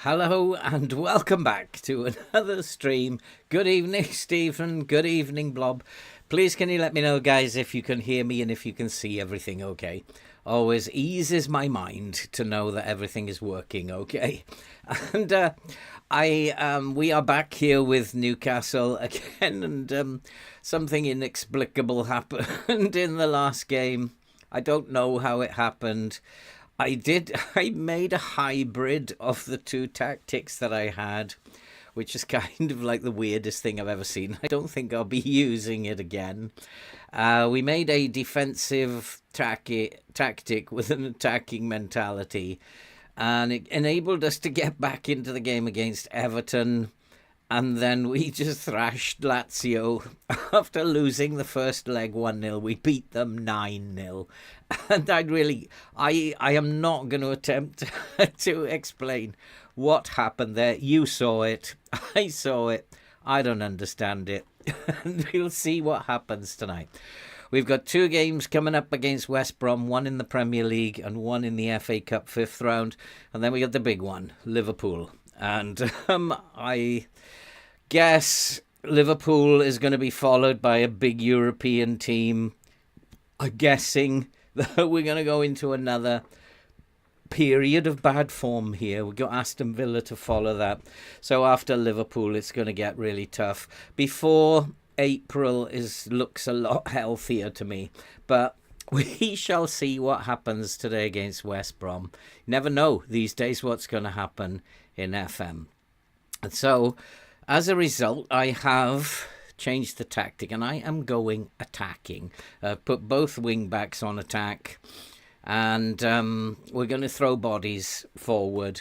Hello and welcome back to another stream. Good evening, Stephen. Good evening, Blob. Please can you let me know, guys, if you can hear me and if you can see everything okay. Always eases my mind to know that everything is working okay. And we are back here with Newcastle again, and something inexplicable happened in the last game. I don't know how it happened. I made a hybrid of the two tactics that I had, which is kind of like the weirdest thing I've ever seen. I don't think I'll be using it again. We made a defensive tactic with an attacking mentality, and it enabled us to get back into the game against Everton. And then we just thrashed Lazio. After losing the first leg 1-0, we beat them 9-0. And I am not going to attempt to explain what happened there. You saw it. I saw it. I don't understand it. And we'll see what happens tonight. We've got two games coming up against West Brom, one in the Premier League and one in the FA Cup 5th round. And then we got the big one, Liverpool. And I guess Liverpool is going to be followed by a big European team. I'm guessing that we're going to go into another period of bad form here. We've got Aston Villa to follow that. So after Liverpool, it's going to get really tough. Before April looks a lot healthier to me. But we shall see what happens today against West Brom. You never know these days what's going to happen in FM. And so, as a result, I have changed the tactic and I am going attacking. Put both wing backs on attack, and we're going to throw bodies forward.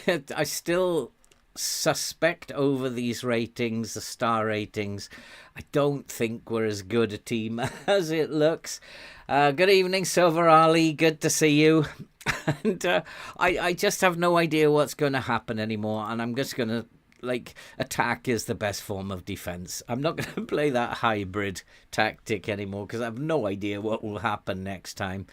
I still suspect over these ratings, the star ratings. I don't think we're as good a team as it looks. Good evening, Silver Ali. Good to see you. And I just have no idea what's going to happen anymore, and I'm just going to attack is the best form of defense. I'm not going to play that hybrid tactic anymore because I have no idea what will happen next time.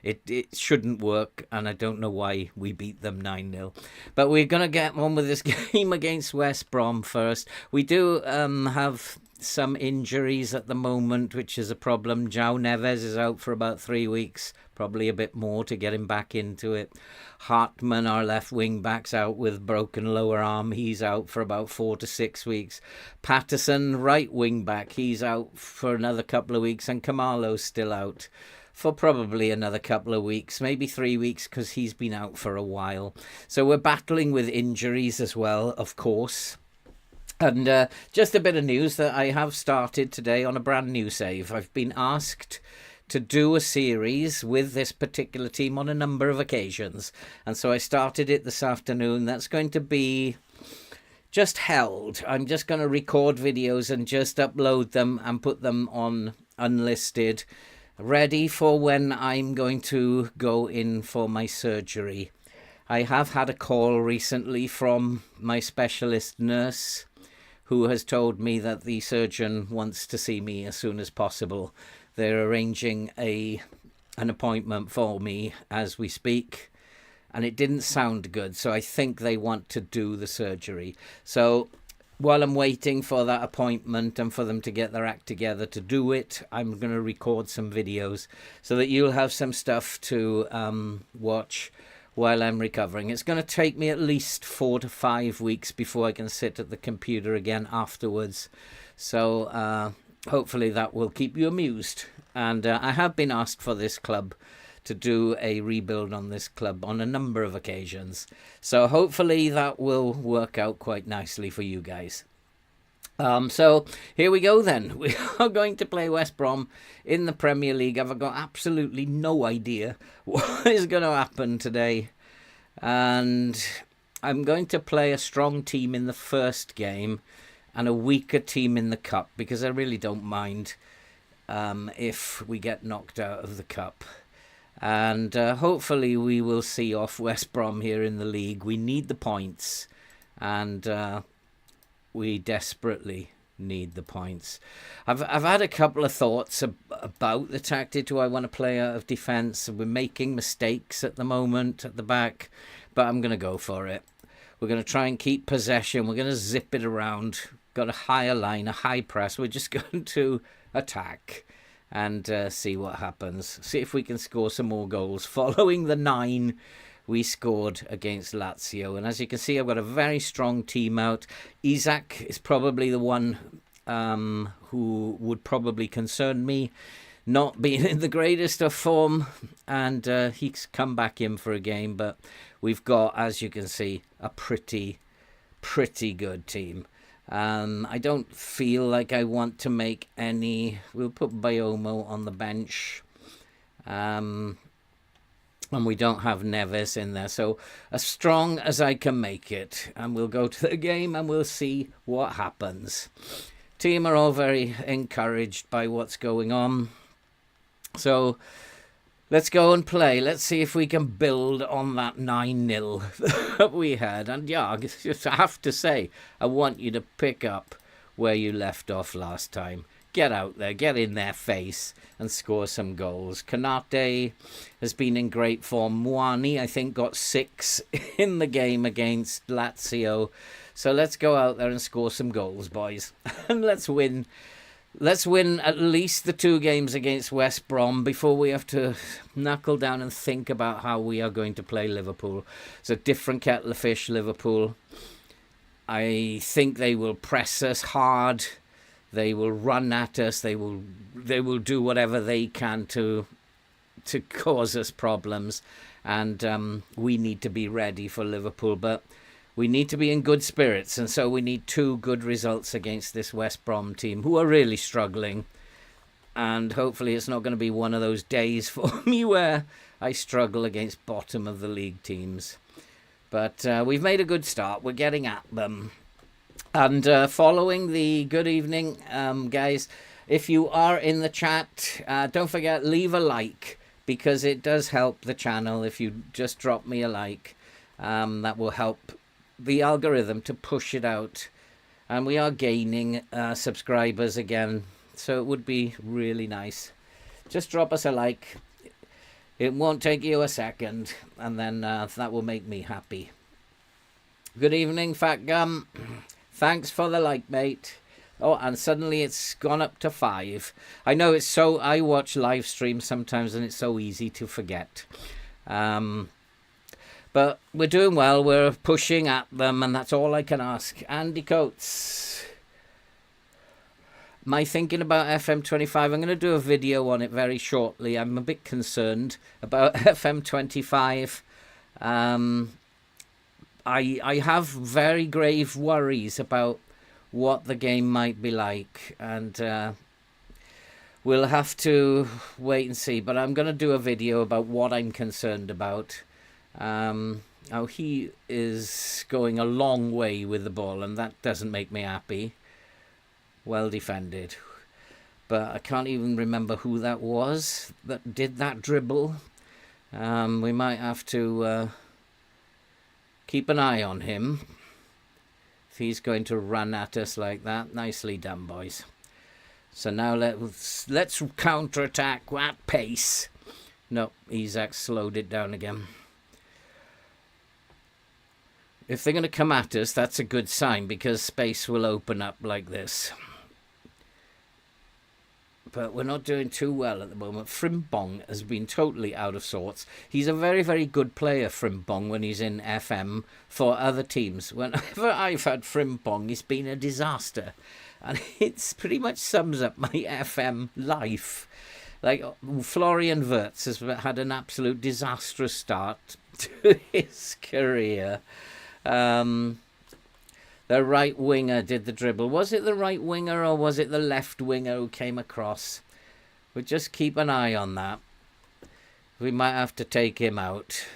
It shouldn't work, and I don't know why we beat them 9-0. But we're going to get on with this game against West Brom first. We do have some injuries at the moment, which is a problem. João Neves is out for about 3 weeks, probably a bit more to get him back into it. Hartman, our left wing back's out with broken lower arm. He's out for about 4 to 6 weeks. Patterson, right wing back, he's out for another couple of weeks. And Kamalo's still out for probably another couple of weeks, maybe 3 weeks, because he's been out for a while. So we're battling with injuries as well, of course. And just a bit of news that I have started today on a brand new save. I've been asked to do a series with this particular team on a number of occasions. And so I started it this afternoon. That's going to be just held. I'm just going to record videos and just upload them and put them on unlisted, ready for when I'm going to go in for my surgery. I have had a call recently from my specialist nurse, who has told me that the surgeon wants to see me as soon as possible. They're arranging an appointment for me as we speak, and it didn't sound good, so I think they want to do the surgery. So while I'm waiting for that appointment and for them to get their act together to do it, I'm going to record some videos so that you'll have some stuff to watch while I'm recovering. It's going to take me at least 4 to 5 weeks before I can sit at the computer again afterwards. So hopefully that will keep you amused. And I have been asked for this club to do a rebuild on this club on a number of occasions. So hopefully that will work out quite nicely for you guys. So here we go then. We are going to play West Brom in the Premier League. I've got absolutely no idea what is going to happen today. And I'm going to play a strong team in the first game and a weaker team in the cup, because I really don't mind if we get knocked out of the cup. And hopefully we will see off West Brom here in the league. We need the points, and we desperately need the points. I've had a couple of thoughts about the tactic. Do I want to play out of defence? We're making mistakes at the moment at the back, but I'm going to go for it. We're going to try and keep possession. We're going to zip it around. Got a higher line, a high press. We're just going to attack and see what happens. See if we can score some more goals following the 9 we scored against Lazio. And as you can see, I've got a very strong team out. Isaac is probably the one who would probably concern me, not being in the greatest of form, and he's come back in for a game. But we've got, as you can see, a pretty good team. I don't feel like I want to make any. We'll put Biomo on the bench. And we don't have Neves in there. So as strong as I can make it. And we'll go to the game and we'll see what happens. Team are all very encouraged by what's going on. So let's go and play. Let's see if we can build on that 9-0 that we had. And yeah, I have to say, I want you to pick up where you left off last time. Get out there, get in their face and score some goals. Kanate has been in great form. Mwani, I think, got 6 in the game against Lazio. So let's go out there and score some goals, boys. And let's win. Let's win at least the 2 games against West Brom before we have to knuckle down and think about how we are going to play Liverpool. It's a different kettle of fish, Liverpool. I think they will press us hard. They will run at us. They will do whatever they can to cause us problems. And we need to be ready for Liverpool. But we need to be in good spirits. And so we need 2 good results against this West Brom team, who are really struggling. And hopefully it's not going to be one of those days for me where I struggle against bottom of the league teams. But we've made a good start. We're getting at them. And following the good evening, guys, if you are in the chat, don't forget, leave a like, because it does help the channel. If you just drop me a like, that will help the algorithm to push it out. And we are gaining subscribers again, so it would be really nice. Just drop us a like. It won't take you a second, and then that will make me happy. Good evening, Fat Gum. Thanks for the like, mate. Oh, and suddenly it's gone up to 5. I know it's so... I watch live streams sometimes and it's so easy to forget. But we're doing well. We're pushing at them, and that's all I can ask. Andy Coates. My thinking about FM25, I'm going to do a video on it very shortly. I'm a bit concerned about FM25. I have very grave worries about what the game might be like, and we'll have to wait and see. But I'm going to do a video about what I'm concerned about. He is going a long way with the ball, and that doesn't make me happy. Well defended. But I can't even remember who that was that did that dribble. We might have to... keep an eye on him if he's going to run at us like that. Nicely done, boys. So now let's counter-attack at pace. No, Isaac slowed it down again. If they're going to come at us, that's a good sign, because space will open up like this. But we're not doing too well at the moment. Frimpong has been totally out of sorts. He's a very, very good player, Frimpong, when he's in FM for other teams. Whenever I've had Frimpong, it's been a disaster. And it pretty much sums up my FM life. Like, Florian Wirtz has had an absolute disastrous start to his career. The right winger did the dribble. Was it the right winger or was it the left winger who came across? We'll just keep an eye on that. We might have to take him out.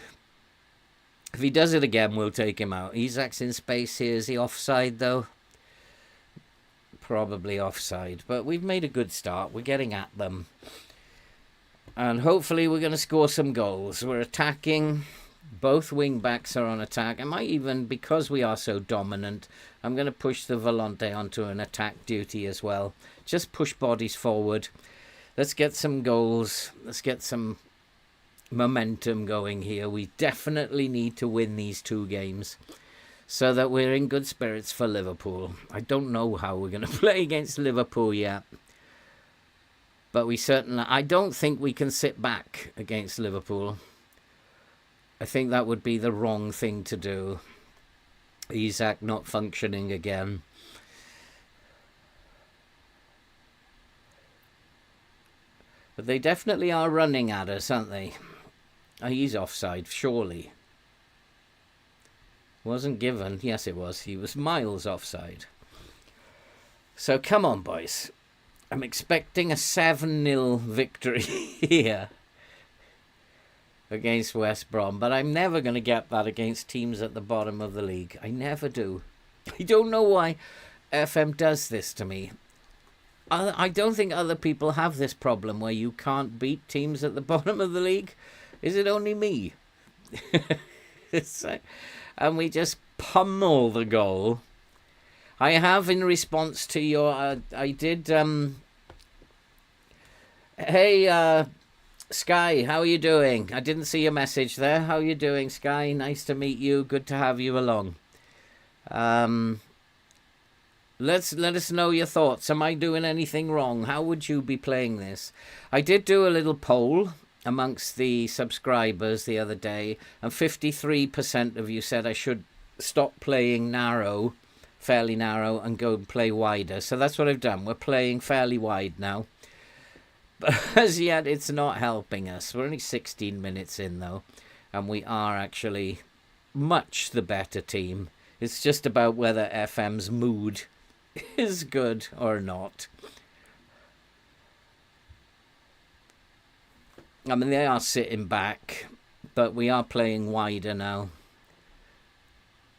If he does it again, we'll take him out. Isaac's in space here. Is he offside, though? Probably offside. But we've made a good start. We're getting at them. And hopefully we're going to score some goals. We're attacking. Both wing backs are on attack. I might even, because we are so dominant, I'm going to push the Volante onto an attack duty as well. Just push bodies forward. Let's get some goals. Let's get some momentum going here. We definitely need to win these 2 games. so that we're in good spirits for Liverpool. I don't know how we're going to play against Liverpool yet, but we certainly, I don't think we can sit back against Liverpool. I think that would be the wrong thing to do. Isak not functioning again. But they definitely are running at us, aren't they? Oh, he's offside, surely. Wasn't given. Yes, it was. He was miles offside. So come on, boys. I'm expecting a 7-0 victory here against West Brom. But I'm never going to get that against teams at the bottom of the league. I never do. I don't know why FM does this to me. I don't think other people have this problem where you can't beat teams at the bottom of the league. Is it only me? And we just pummel the goal. I have, in response to your... I did... Hey, Sky, how are you doing? I didn't see your message there. How are you doing, Sky? Nice to meet you. Good to have you along. Let us know your thoughts. Am I doing anything wrong? How would you be playing this? I did do a little poll amongst the subscribers the other day, and 53% of you said I should stop playing narrow, fairly narrow, and go and play wider. So that's what I've done. We're playing fairly wide now. But as yet, it's not helping us. We're only 16 minutes in, though, and we are actually much the better team. It's just about whether FM's mood is good or not. I mean, they are sitting back, but we are playing wider now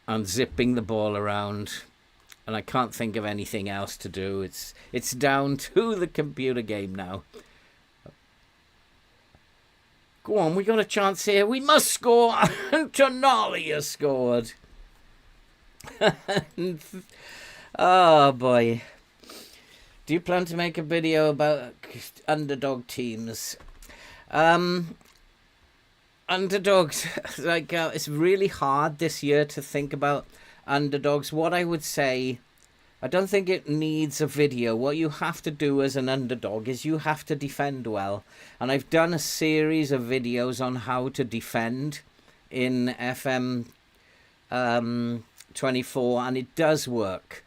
and zipping the ball around, and I can't think of anything else to do. It's down to the computer game now. Go on, we got a chance here. We must score. Tonali has scored. Oh boy. Do you plan to make a video about underdog teams? Underdogs, like, it's really hard this year to think about underdogs. What I would say, I don't think it needs a video. What you have to do as an underdog is you have to defend well. And I've done a series of videos on how to defend in FM24, and it does work.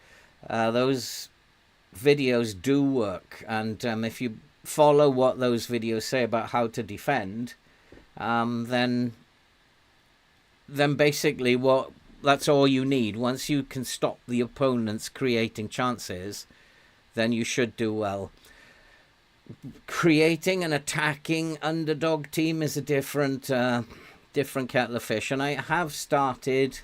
Those videos do work, and if you follow what those videos say about how to defend, then basically that's all you need. Once you can stop the opponents creating chances, then you should do well. Creating an attacking underdog team is a different kettle of fish, and I have started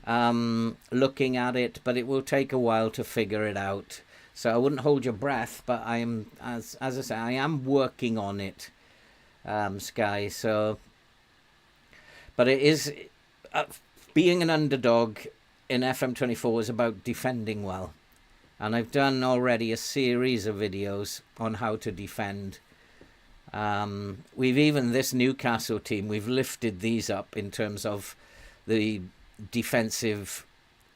looking at it, but it will take a while to figure it out. So I wouldn't hold your breath, but I am, as I say, I am working on it, Sky. So, but it is being an underdog in FM24 is about defending well, and I've done already a series of videos on how to defend. We've even this Newcastle team, we've lifted these up in terms of the defensive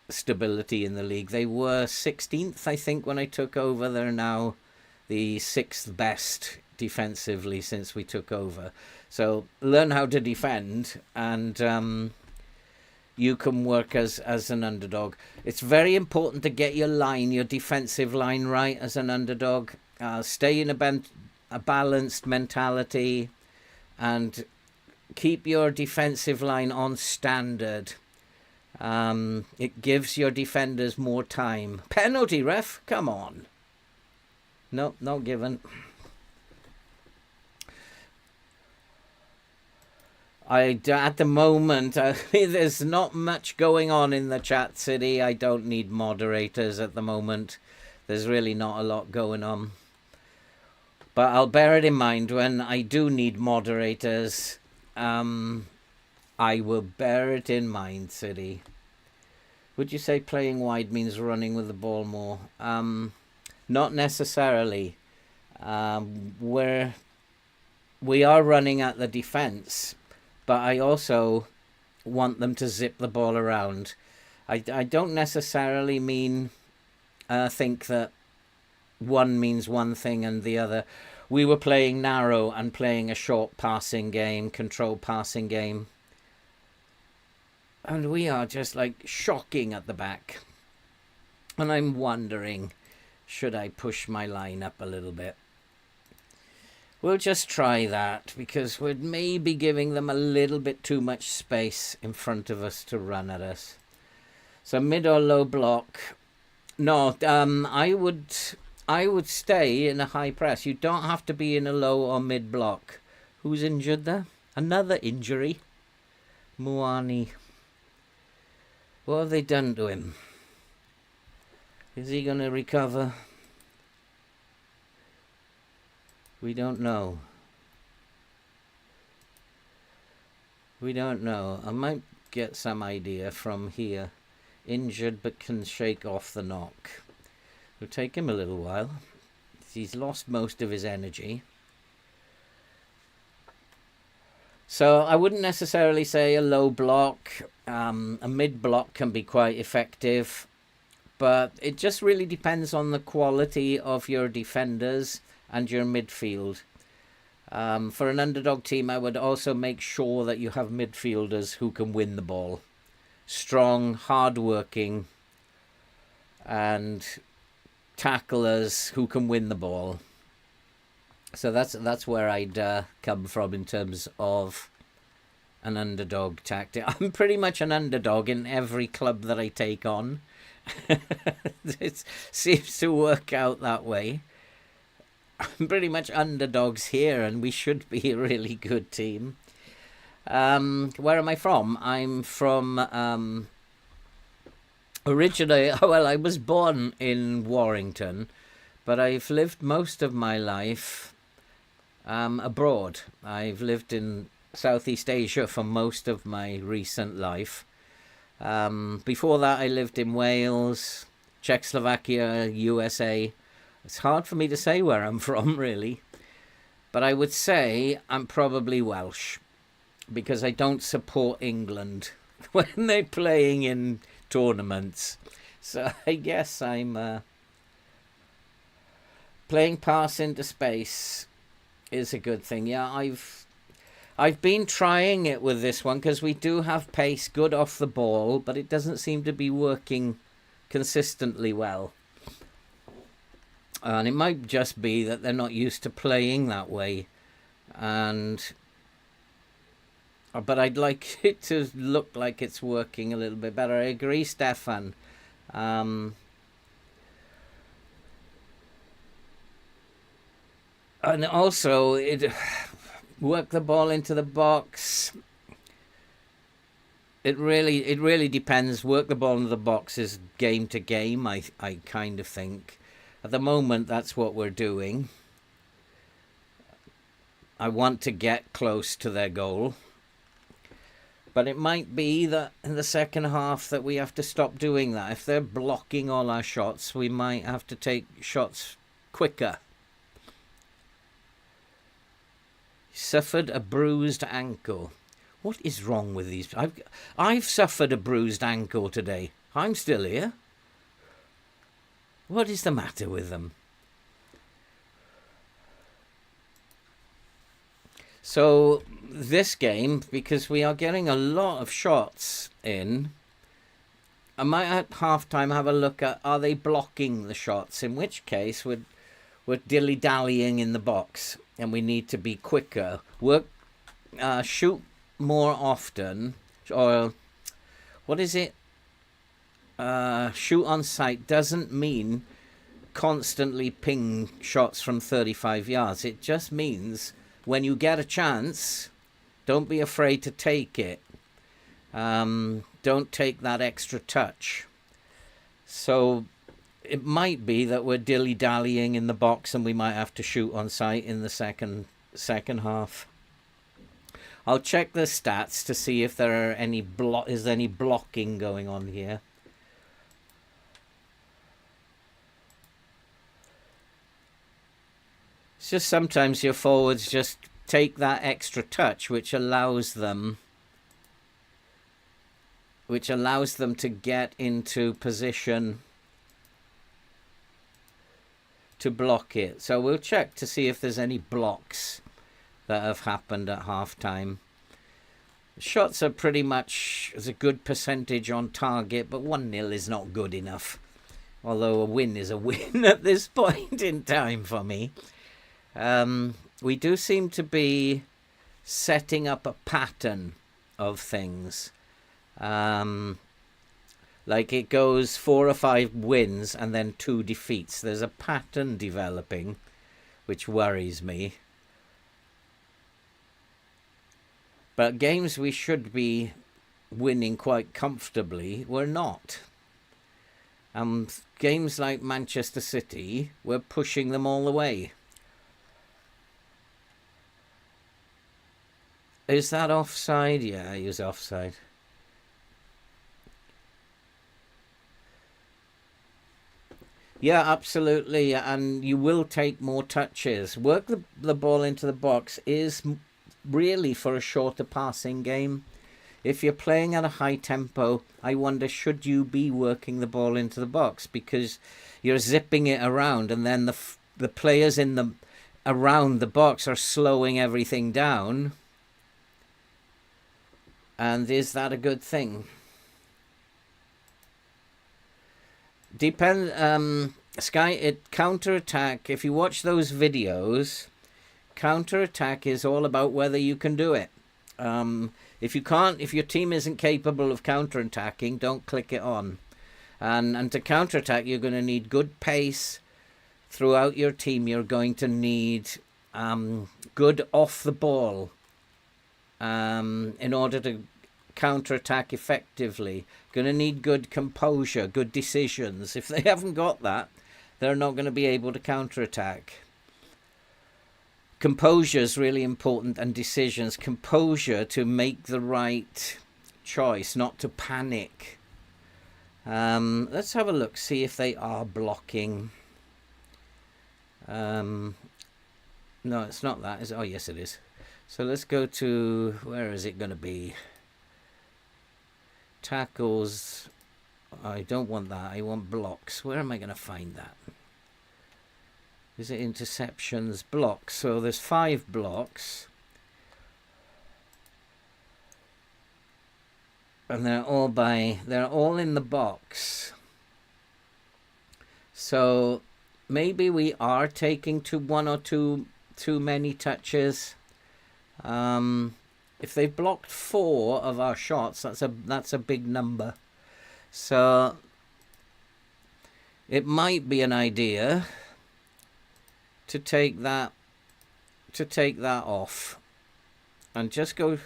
stability in the league. They were 16th, I think, when I took over. They're now the 6th best defensively since we took over. So learn how to defend, and you can work as an underdog. It's very important to get your defensive line right as an underdog. Stay in a balanced mentality, and keep your defensive line on standard. It gives your defenders more time. Penalty, ref, come on. No, not given. At the moment, there's not much going on in the chat city. I don't need moderators at the moment. There's really not a lot going on. But I'll bear it in mind when I do need moderators. I will bear it in mind, City. Would you say playing wide means running with the ball more? Not necessarily. We are running at the defence, but I also want them to zip the ball around. I don't necessarily mean think that one means one thing and the other. We were playing narrow and playing a short passing game, controlled passing game. And we are just like shocking at the back. And I'm wondering, should I push my line up a little bit? We'll just try that, because we're maybe giving them a little bit too much space in front of us to run at us. So mid or low block. No, I would stay in a high press. You don't have to be in a low or mid block. Who's injured there? Another injury. Muani. What have they done to him? Is he going to recover? We don't know. We don't know. I might get some idea from here. Injured but can shake off the knock. It'll take him a little while. He's lost most of his energy. So I wouldn't necessarily say a low block. A mid block can be quite effective. But it just really depends on the quality of your defenders and your midfield. For an underdog team, I would also make sure that you have midfielders who can win the ball. Strong, hard-working, and tacklers who can win the ball. So that's where I'd come from in terms of an underdog tactic. I'm pretty much an underdog in every club that I take on. It seems to work out that way. I'm pretty much underdogs here, and we should be a really good team. Where am I from? I'm from originally, well, I was born in Warrington, but I've lived most of my life abroad. I've lived in Southeast Asia for most of my recent life. Before that, I lived in Wales, Czechoslovakia, USA. It's hard for me to say where I'm from, really. But I would say I'm probably Welsh, because I don't support England when they're playing in tournaments. So I guess I'm playing pass into space is a good thing. Yeah, I've been trying it with this one, because we do have pace good off the ball, but it doesn't seem to be working consistently well. And it might just be that they're not used to playing that way. But I'd like it to look like it's working a little bit better. I agree, Stefan. And also, work the ball into the box. It really depends. Work the ball into the box is game to game, I kind of think. At the moment, that's what we're doing. I want to get close to their goal. But it might be that in the second half that we have to stop doing that. If they're blocking all our shots, we might have to take shots quicker. He suffered a bruised ankle. What is wrong with these? I've suffered a bruised ankle today. I'm still here. What is the matter with them? So this game, because we are getting a lot of shots in, I might at half-time have a look at, are they blocking the shots? In which case, we're dilly-dallying in the box, and we need to be quicker. Shoot more often, or what is it? Shoot on sight doesn't mean constantly ping shots from 35 yards. It just means when you get a chance, don't be afraid to take it. Don't take that extra touch. So it might be that we're dilly-dallying in the box, and we might have to shoot on sight in the second half. I'll check the stats to see if there are any blocking going on here. It's just sometimes your forwards just take that extra touch, which allows them which allows them to get into position to block it. So we'll check to see if there's any blocks that have happened at half-time. Shots are pretty much as a good percentage on target, but 1-0 is not good enough. Although a win is a win at this point in time for me. We do seem to be setting up a pattern of things. Like it goes 4 or 5 wins and then 2 defeats. There's a pattern developing, which worries me. But games we should be winning quite comfortably, we're not. Games like Manchester City, we're pushing them all the way. Is that offside? Yeah, he was offside. Yeah, absolutely, and you will take more touches. Work the ball into the box is really for a shorter passing game. If you're playing at a high tempo, I wonder, should you be working the ball into the box? Because you're zipping it around, and then the players around the box are slowing everything down. And is that a good thing? Counter-attack, if you watch those videos, counter-attack is all about whether you can do it. If your team isn't capable of counter-attacking, don't click it on. And to counter-attack, you're going to need good pace throughout your team. You're going to need good off the ball in order to counter-attack effectively. Going to need good composure, good decisions. If they haven't got that, they're not going to be able to counter-attack. Composure is really important, and decisions. Composure to make the right choice, not to panic. Let's have a look, see if they are blocking. No, it's not that. Oh, yes, it is. So let's go to, where is it going to be? Tackles. I don't want that. I want blocks. Where am I going to find that? Is it interceptions? Blocks. So there's 5 blocks. And they're all in the box. So maybe we are taking to 1 or 2 too many touches. If they've blocked 4 of our shots, that's a big number. So it might be an idea to take that off and just go,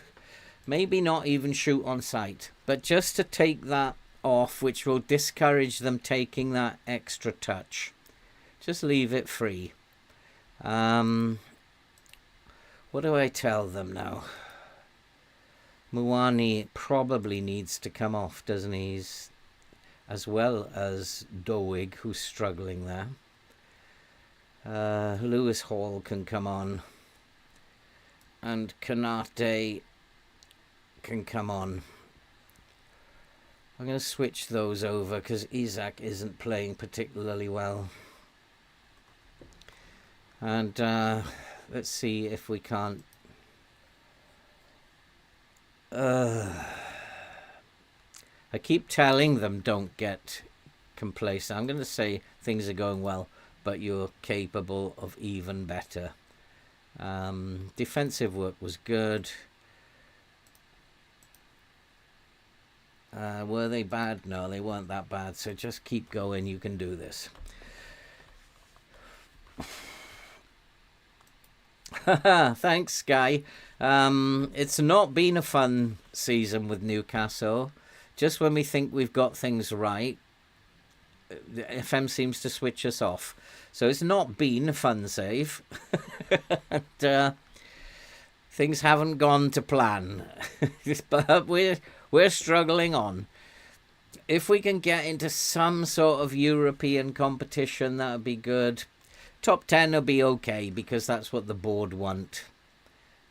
maybe not even shoot on sight, but just to take that off, which will discourage them taking that extra touch. Just leave it free. What do I tell them now? Muani probably needs to come off, doesn't he? As well as Dowig, who's struggling there. Lewis Hall can come on. And Kanate can come on. I'm going to switch those over because Isaac isn't playing particularly well. And let's see if we can't... I keep telling them don't get complacent. I'm going to say things are going well, but you're capable of even better. Defensive work was good. Were they bad? No, they weren't that bad. So just keep going. You can do this. Thanks, Sky. It's not been a fun season with Newcastle. Just when we think we've got things right, the FM seems to switch us off. So it's not been a fun save. And, things haven't gone to plan. But we're struggling on. If we can get into some sort of European competition, that would be good. Top 10 will be okay, because that's what the board want.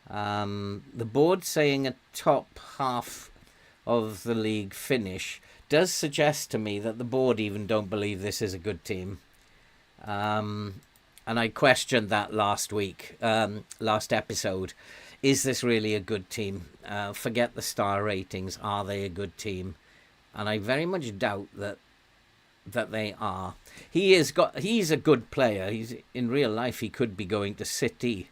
The board's saying a top half of the league finish does suggest to me that the board even don't believe this is a good team. And I questioned that last episode. Is this really a good team? Forget the star ratings. Are they a good team? And I very much doubt that they are. He's a good player. He's in real life. He could be going to City.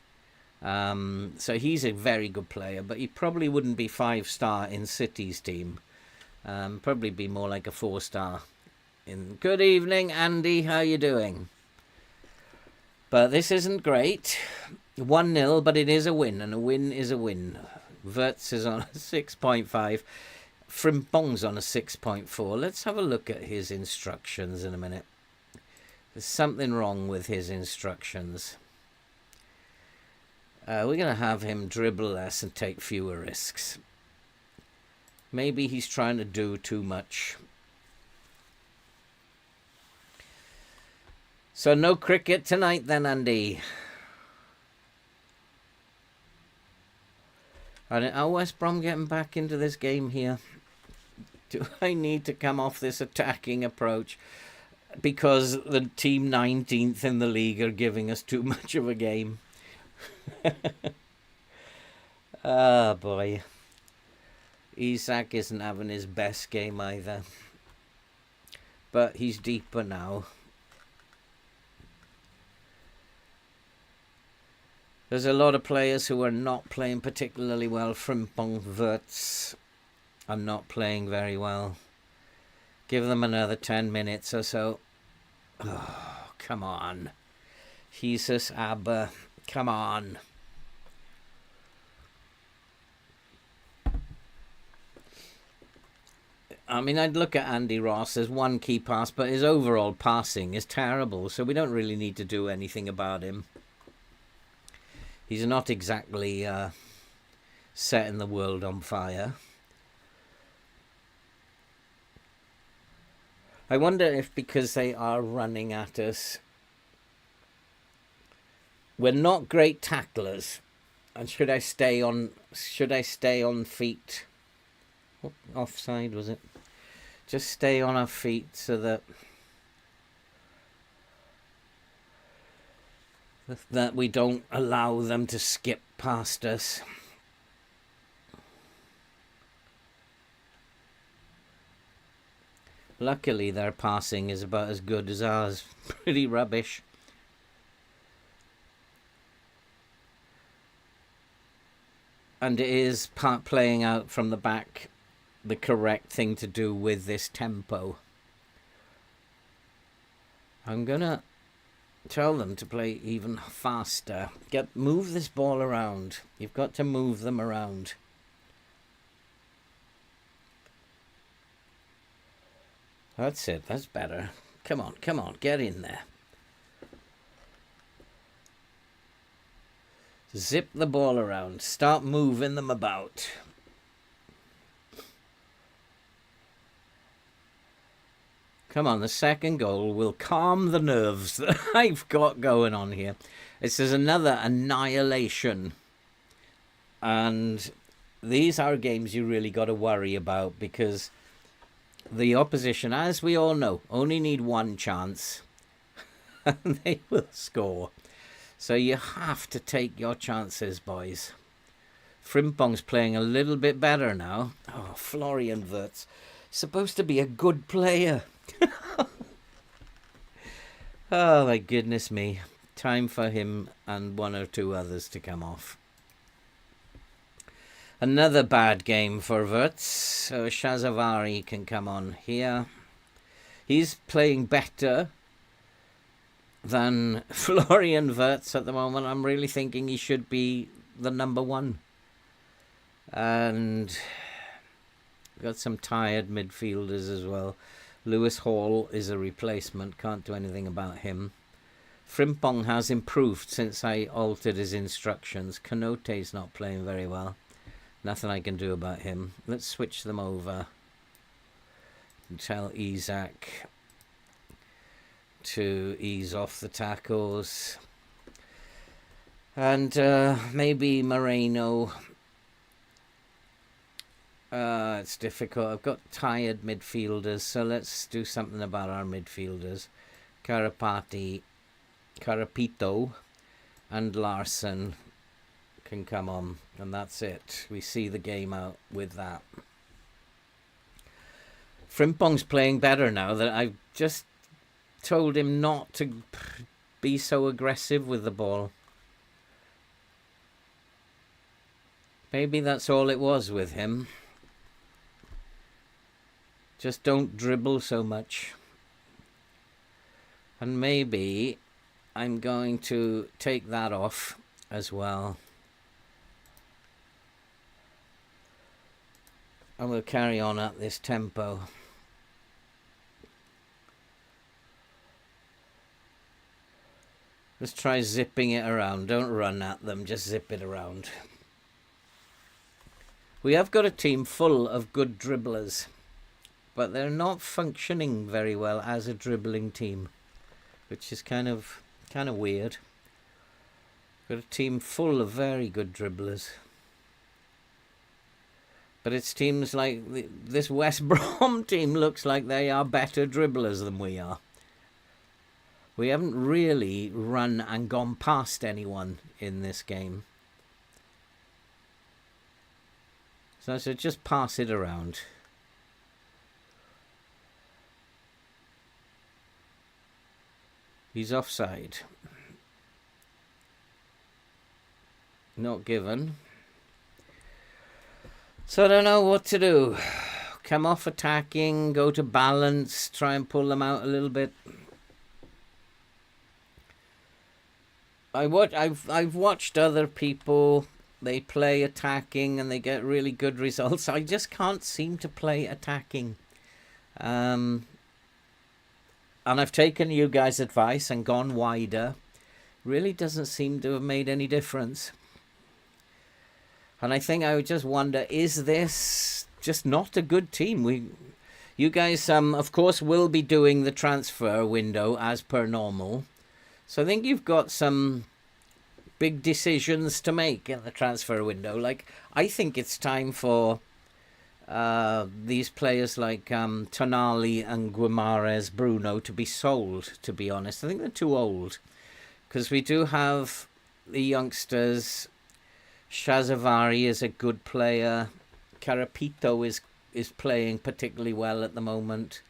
So he's a very good player, but he probably wouldn't be 5-star in City's team. Probably be more like a 4-star. Good evening, Andy. How you doing? But this isn't great. 1-0, but it is a win, and a win is a win. Wirtz is on a 6.5. Frimpong's on a 6.4. Let's have a look at his instructions in a minute. There's something wrong with his instructions. We're going to have him dribble less and take fewer risks. Maybe he's trying to do too much. So no cricket tonight then, Andy. And are West Brom getting back into this game here? Do I need to come off this attacking approach because the team 19th in the league are giving us too much of a game? Oh boy. Isak isn't having his best game either. But he's deeper now. There's a lot of players who are not playing particularly well. Frimpong, Wirtz are not playing very well. Give them another 10 minutes or so. Oh, come on. Jesus Abba, come on. I mean, I'd look at Andy Ross as one key pass, but his overall passing is terrible, so we don't really need to do anything about him. He's not exactly setting the world on fire. I wonder if because they are running at us, we're not great tacklers. And should I stay on feet? What offside was it? Just stay on our feet so that we don't allow them to skip past us. Luckily, their passing is about as good as ours. Pretty rubbish. And it is playing out from the back the correct thing to do with this tempo. I'm going to tell them to play even faster. Move this ball around. You've got to move them around. That's it. That's better. Come on, come on. Get in there. Zip the ball around. Start moving them about. Come on, the second goal will calm the nerves that I've got going on here. This is another annihilation. And these are games you really got to worry about because the opposition, as we all know, only need one chance and they will score. So you have to take your chances, boys. Frimpong's playing a little bit better now. Oh, Florian Wirtz. Supposed to be a good player. Oh, my goodness me. Time for him and one or two others to come off. Another bad game for Wirtz. So Shazavari can come on here. He's playing better than Florian Wirtz at the moment. I'm really thinking he should be the number one. And got some tired midfielders as well. Lewis Hall is a replacement. Can't do anything about him. Frimpong has improved since I altered his instructions. Kanote's not playing very well. Nothing I can do about him. Let's switch them over. Tell Isak to ease off the tackles. And maybe Moreno It's difficult. I've got tired midfielders, so let's do something about our midfielders. Carapito and Larson can come on, and that's it. We see the game out with that. Frimpong's playing better now that I've just told him not to be so aggressive with the ball. Maybe that's all it was with him. Just don't dribble so much. And maybe I'm going to take that off as well. And we'll carry on at this tempo. Let's try zipping it around. Don't run at them, just zip it around. We have got a team full of good dribblers, but they're not functioning very well as a dribbling team, which is kind of weird. Got a team full of very good dribblers. But it seems like this West Brom team looks like they are better dribblers than we are. We haven't really run and gone past anyone in this game. So just pass it around. He's offside. Not given. So I don't know what to do. Come off attacking, go to balance, try and pull them out a little bit. I've watched other people, they play attacking and they get really good results. I just can't seem to play attacking. And I've taken you guys' advice and gone wider. Really doesn't seem to have made any difference. And I think I would just wonder, is this just not a good team? You guys, of course, will be doing the transfer window as per normal. So I think you've got some big decisions to make in the transfer window. Like, I think it's time for these players like Tonali and Guimaraes Bruno to be sold, to be honest. I think they're too old. Because we do have the youngsters. Shazavari is a good player. Carapito is playing particularly well at the moment.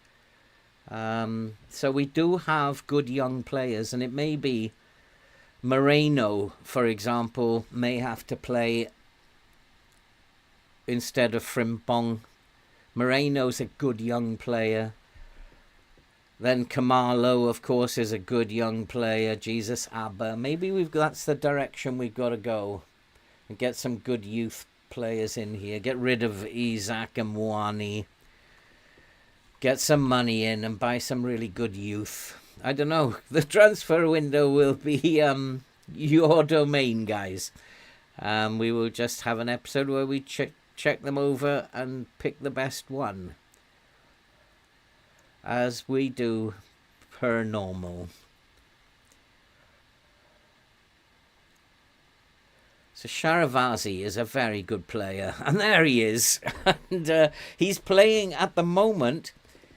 So we do have good young players, and it may be Moreno, for example, may have to play instead of Frimpong. Moreno's a good young player. Then Kamalo, of course, is a good young player. Jesus Abba. Maybe that's the direction we've got to go. And get some good youth players in here. Get rid of Isaac and Mwani. Get some money in and buy some really good youth. I don't know. The transfer window will be your domain, guys. We will just have an episode where we check them over and pick the best one. As we do per normal. So Sharavazi is a very good player. And there he is. And he's playing at the moment.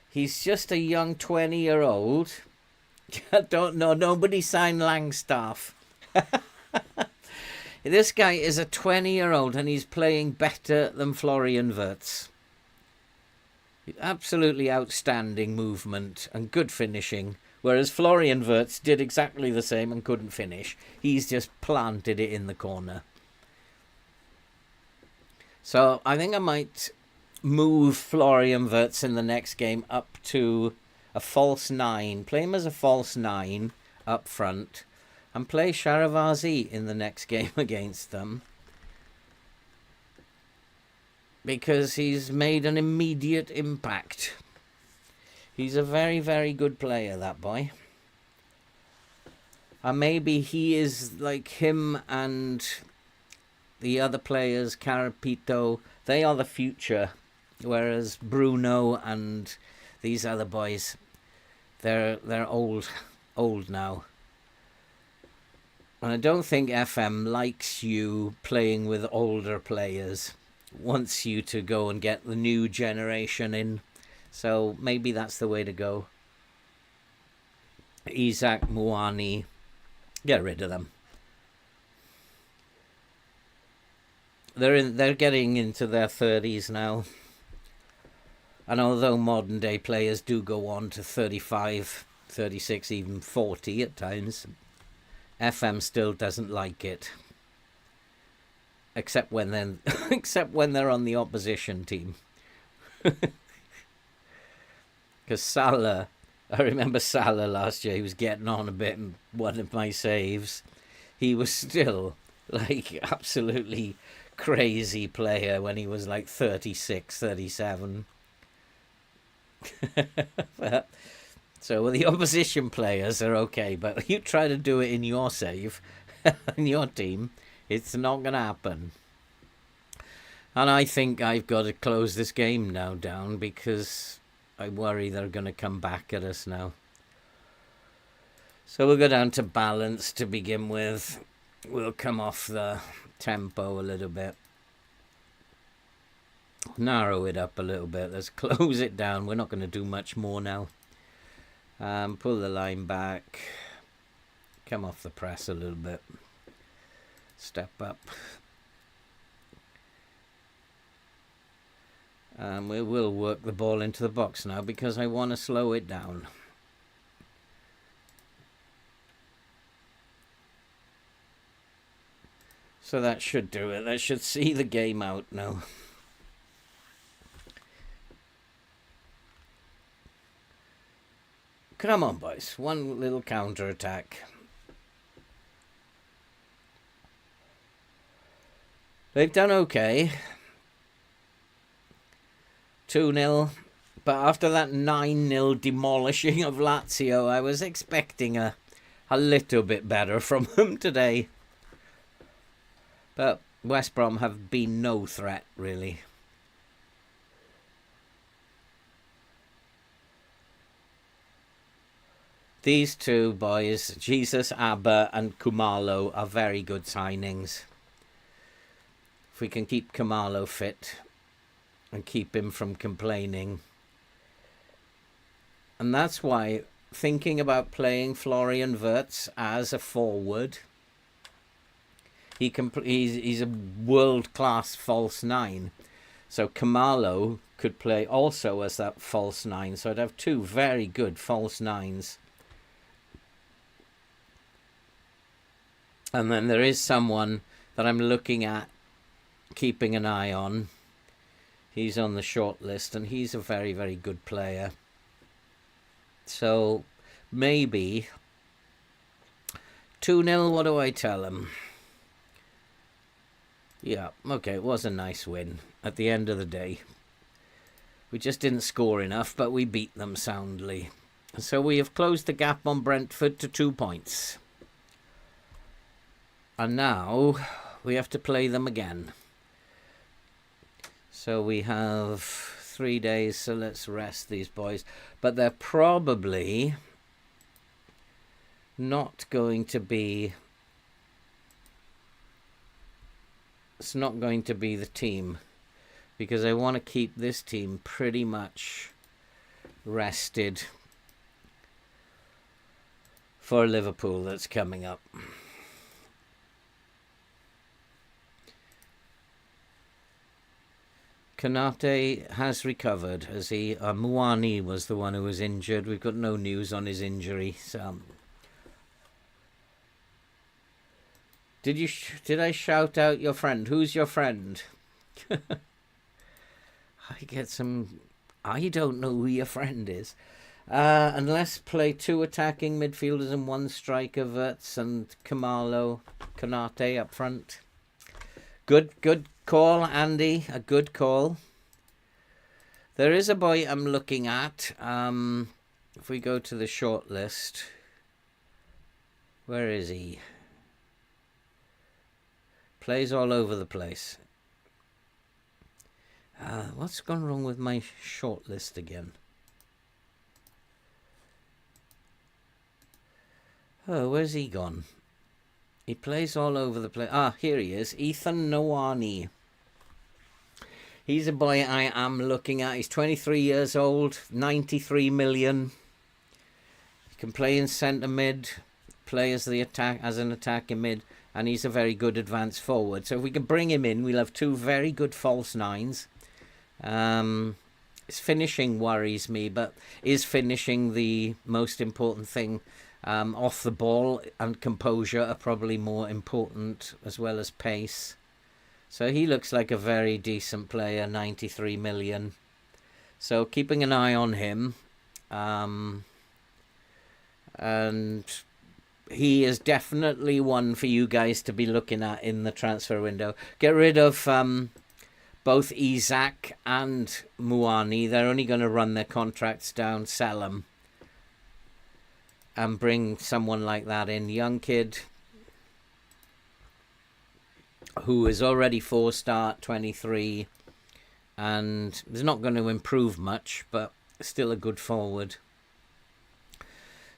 He's just a young 20-year-old. I don't know. Nobody signed Langstaff. This guy is a 20-year-old and he's playing better than Florian Wirtz. Absolutely outstanding movement and good finishing. Whereas Florian Wirtz did exactly the same and couldn't finish. He's just planted it in the corner. So I think I might move Florian Wirtz in the next game up to a false 9. Play him as a false 9 up front. And play Sharavazi in the next game against them. Because he's made an immediate impact. He's a very, very good player, that boy. And maybe he is like him and the other players, Carapito, they are the future. Whereas Bruno and these other boys, they're old now. And I don't think FM likes you playing with older players. wants you to go and get the new generation in. So maybe that's the way to go. Isaac, Muani, get rid of them. They're getting into their 30s now. And although modern day players do go on to 35, 36, even 40 at times, FM still doesn't like it. Except when they're on the opposition team. Because Salah, I remember Salah last year, he was getting on a bit in one of my saves. He was still like absolutely crazy player when he was like 36, 37. So the opposition players are okay, but you try to do it in your save, in your team, it's not going to happen. And I think I've got to close this game now down because I worry they're going to come back at us now. So we'll go down to balance to begin with. We'll come off the tempo a little bit. Narrow it up a little bit. Let's close it down. We're not going to do much more now. Pull the line back. Come off the press a little bit. Step up. We will work the ball into the box now because I want to slow it down. So that should do it. That should see the game out now. Come on, boys. One little counter-attack. They've done okay. 2-0. But after that 9-0 demolishing of Lazio, I was expecting a little bit better from them today. But West Brom have been no threat, really. These two boys, Jesus Abba and Kumalo, are very good signings. If we can keep Kumalo fit and keep him from complaining. And that's why thinking about playing Florian Wirtz as a forward, he's a world-class false nine. So Kumalo could play also as that false nine. So I'd have two very good false nines. And then there is someone that I'm looking at, keeping an eye on. He's on the short list, and he's a very, very good player. So, maybe 2-0, what do I tell him? Yeah, okay, it was a nice win at the end of the day. We just didn't score enough, but we beat them soundly. So we have closed the gap on Brentford to 2 points. And now we have to play them again. So we have 3 days, so let's rest these boys. But they're probably not going to be... It's not going to be the team. Because I want to keep this team pretty much rested for Liverpool that's coming up. Konate has recovered, has he? Muani was the one who was injured. We've got no news on his injury. So, did I shout out your friend? Who's your friend? I don't know who your friend is. And let's play 2 attacking midfielders and 1 striker, Wirtz and Konate up front. Good call, Andy. A good call. There is a boy I'm looking at. If we go to the short list, where is he? Plays all over the place. What's gone wrong with my short list again? Oh, where's he gone? He plays all over the place. Ah, here he is. Ethan Nwani. He's a boy I am looking at. He's 23 years old, 93 million. He can play in centre mid, play as an attacking mid, and he's a very good advanced forward. So if we can bring him in, we'll have two very good false nines. His finishing worries me, but is finishing the most important thing? Off the ball and composure are probably more important, as well as pace. So he looks like a very decent player, 93 million. So keeping an eye on him. And he is definitely one for you guys to be looking at in the transfer window. Get rid of both Isaac and Muani. They're only going to run their contracts down, sell them, and bring someone like that in. Young kid who is already 4-star, 23, and is not going to improve much, but still a good forward.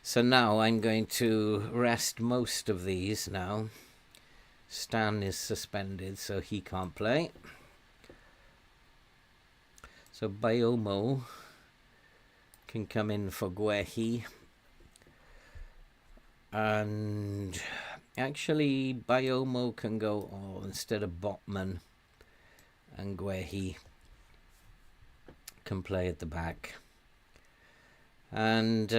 So now I'm going to rest most of these now. Stan is suspended, so he can't play. So Bayomo can come in for Guehi. And actually, Bayomo can go instead of Botman, and Guehi can play at the back. And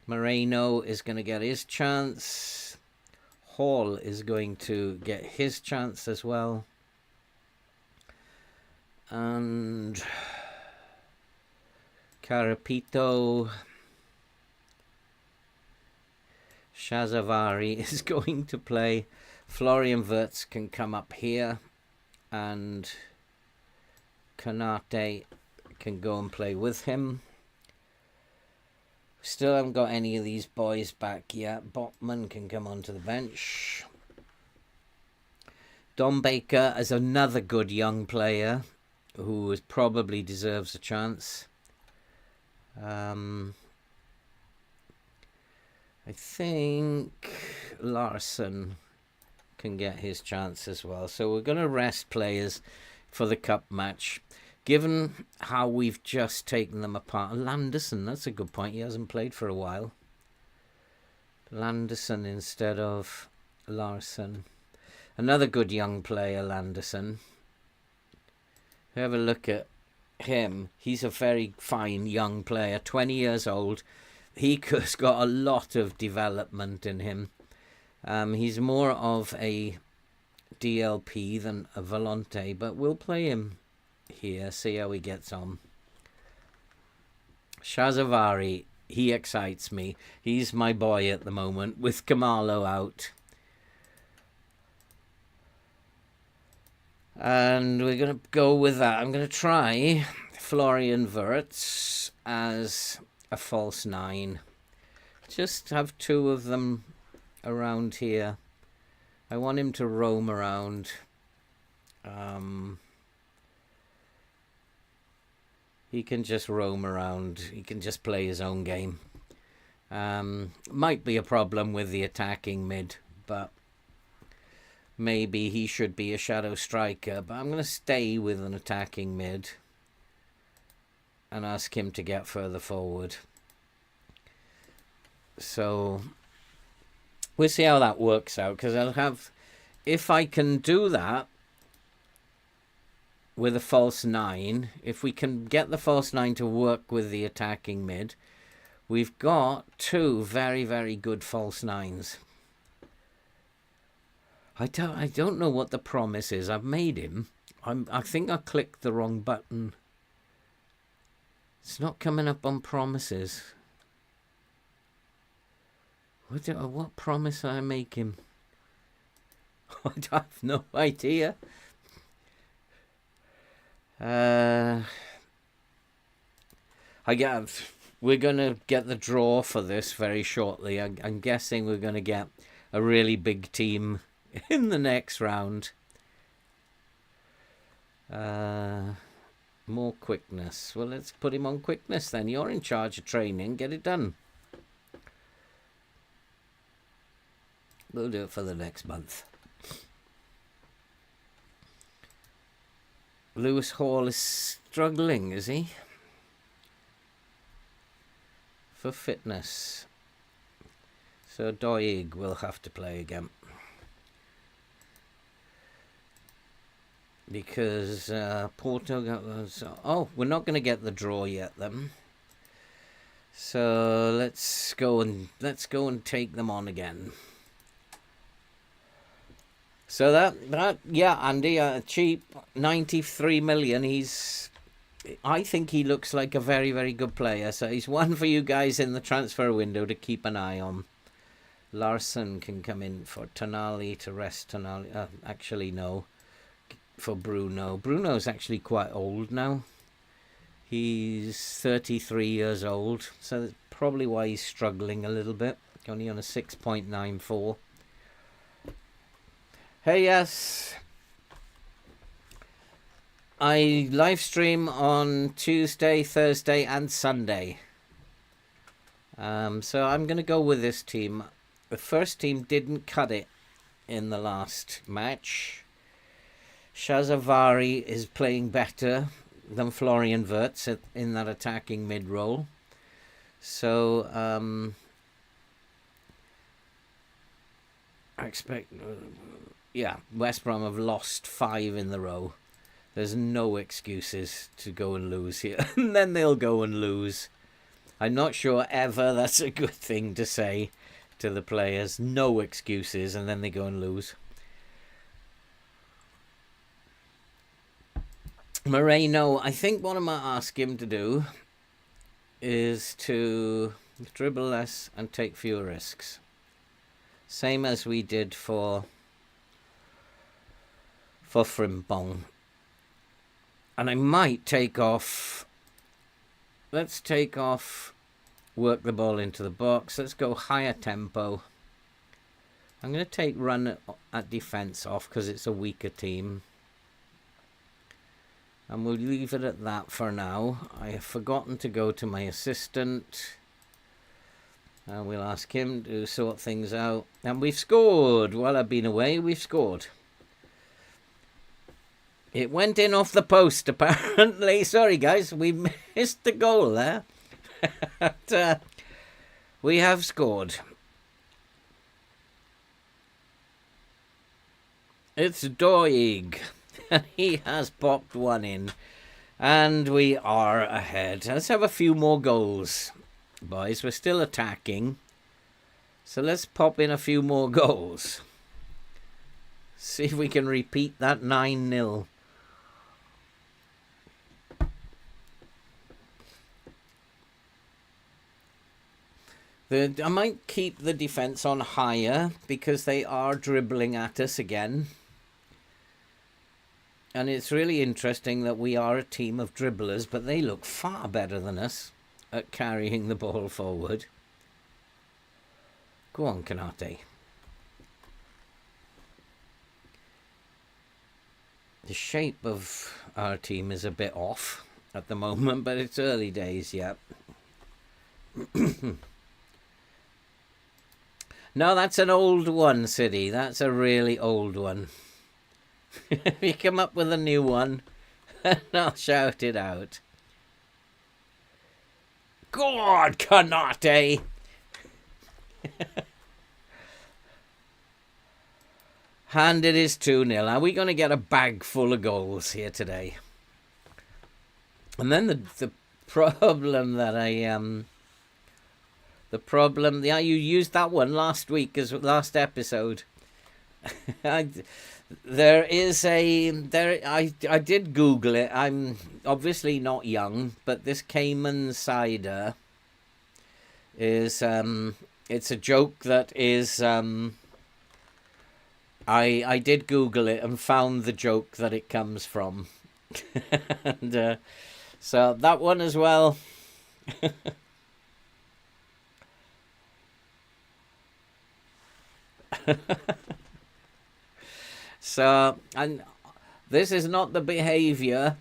Moreno is going to get his chance. Hall is going to get his chance as well. And Carapito, Shazavari is going to play. Florian Wirtz can come up here, and Kanate can go and play with him. Still haven't got any of these boys back yet. Botman can come onto the bench. Don Baker is another good young player who probably deserves a chance. I think Larson can get his chance as well. So we're going to rest players for the cup match. Given how we've just taken them apart. Landerson, that's a good point. He hasn't played for a while. Landerson instead of Larson. Another good young player, Landerson. Have a look at him. He's a very fine young player, 20 years old. He's got a lot of development in him. He's more of a DLP than a Volante, but we'll play him here, see how he gets on. Shazavari, he excites me. He's my boy at the moment, with Kamalo out. And we're going to go with that. I'm going to try Florian Wirtz as a false nine. Just have two of them around here. I want him to roam around. He can just roam around. He can just play his own game. Might be a problem with the attacking mid, but maybe he should be a shadow striker. But I'm going to stay with an attacking mid and ask him to get further forward. So we'll see how that works out, because I'll have, if I can do that with a false nine, if we can get the false nine to work with the attacking mid, we've got two very, very good false nines. I don't know what the promise is. I've made him. I think I clicked the wrong button. It's not coming up on promises. What promise I make him? I have no idea. We're going to get the draw for this very shortly. I'm guessing we're going to get a really big team in the next round. More quickness. Well, let's put him on quickness then. You're in charge of training. Get it done. We'll do it for the next month. Lewis Hall is struggling, is he? For fitness. So Doig will have to play again. Because Porto got those. Oh, we're not going to get the draw yet then. So let's go and take them on again. So that yeah, Andy, cheap, 93 million. I think he looks like a very, very good player. So he's one for you guys in the transfer window to keep an eye on. Larson can come in for Tonali to rest Tonali. Actually, no. For Bruno. Bruno's actually quite old now. He's 33 years old. So that's probably why he's struggling a little bit. Only on a 6.94. Hey, yes. I live stream on Tuesday, Thursday and Sunday. So I'm going to go with this team. The first team didn't cut it in the last match. Shazavari is playing better than Florian Wirtz in that attacking mid-role. So I expect... yeah, West Brom have lost 5 in the row. There's no excuses to go and lose here. And then they'll go and lose. I'm not sure ever that's a good thing to say to the players. No excuses, and then they go and lose. Moreno, I think what I'm going to ask him to do is to dribble less and take fewer risks. Same as we did for Frimpong. And I might take off... Let's take off... Work the ball into the box. Let's go higher tempo. I'm going to take run at defence off because it's a weaker team. And we'll leave it at that for now. I have forgotten to go to my assistant. And we'll ask him to sort things out. And we've scored. While I've been away, we've scored. It went in off the post, apparently. Sorry, guys. We missed the goal there. But, we have scored. It's Doig. And he has popped one in. And we are ahead. Let's have a few more goals, boys. We're still attacking. So let's pop in a few more goals. See if we can repeat that 9-0. I might keep the defence on higher because they are dribbling at us again. And it's really interesting that we are a team of dribblers, but they look far better than us at carrying the ball forward. Go on, Kanate. The shape of our team is a bit off at the moment, but it's early days yet. No, that's an old one, City. That's a really old one. If you come up with a new one, I'll shout it out. God, Kanate! And it is 2-0. Are we going to get a bag full of goals here today? And then the problem that yeah, you used that one last week as last episode. I did Google it. I'm obviously not young, but this Cayman cider is it's a joke that is I did Google it and found the joke that it comes from. And so that one as well. So, and this is not the behavior